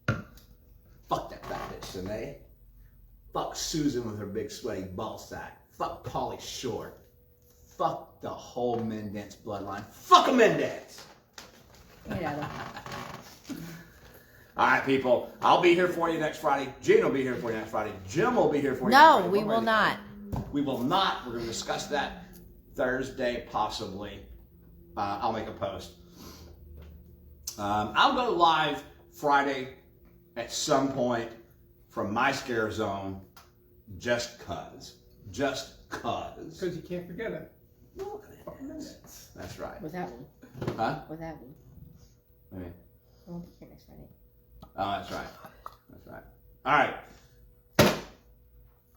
it, fuck that fat bitch, Sine. Fuck Susan with her big sweaty ball sack. Fuck Pauly Short. Fuck the whole Mendez bloodline. Fuck a Mendez! Get out of All right, people. I'll be here for you next Friday. Gene will be here for you next Friday. Jim will be here for you next No, Friday. we We're will ready. not. We will not. We're going to discuss that Thursday, possibly. I'll make a post. I'll go live Friday at some point from my scare zone, just cuz. Just cuz. because you can't forget it. That's right. With that one. Huh? With that one. What do you mean? I won't be here next Friday. Oh, that's right. That's right. All right.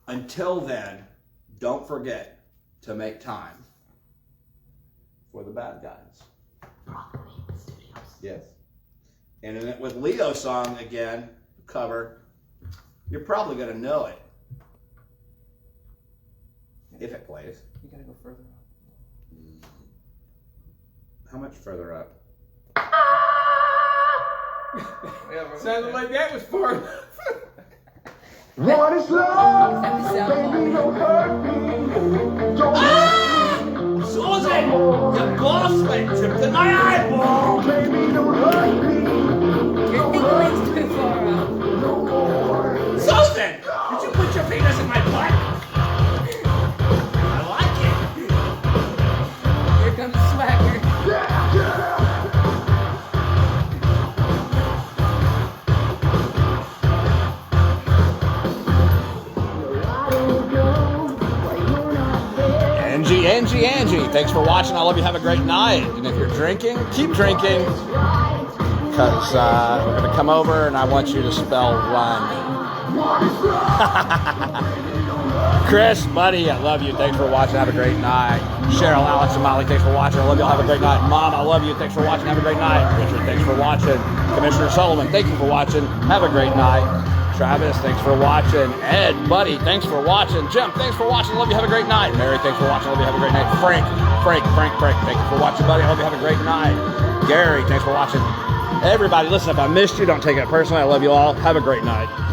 Until then, don't forget to make time for the bad guys. Yes. And then with Leo's song again, cover, you're probably going to know it. If it plays. You gotta go further up. How much further up? Sounded like that was far enough. What is love? That was sound Baby, don't hurt me. Don't Susan! You boss went to my eyeball! baby, don't hurt me. Your fingerling's too far up. Susan! Did you put your penis in my butt? I like it. Here comes Swagger. Angie, thanks for watching. I love you. Have a great night. And if you're drinking, keep drinking. Because we're going to come over and I want you to spell run. Chris, buddy, I love you. Thanks for watching. Have a great night. Cheryl, Alex, and Molly, thanks for watching. I love you. Have a great night. Mom, I love you. Thanks for watching. Have a great night. Richard, thanks for watching. Commissioner Sullivan, thank you for watching. Have a great night. Travis, thanks for watching. Ed, buddy, thanks for watching. Jim, thanks for watching. Love you. Have a great night. Mary, thanks for watching. Love you. Have a great night. Frank, thank you for watching, buddy. I love you. Have a great night. Gary, thanks for watching. Everybody, listen, if I missed you, don't take it personally. I love you all. Have a great night.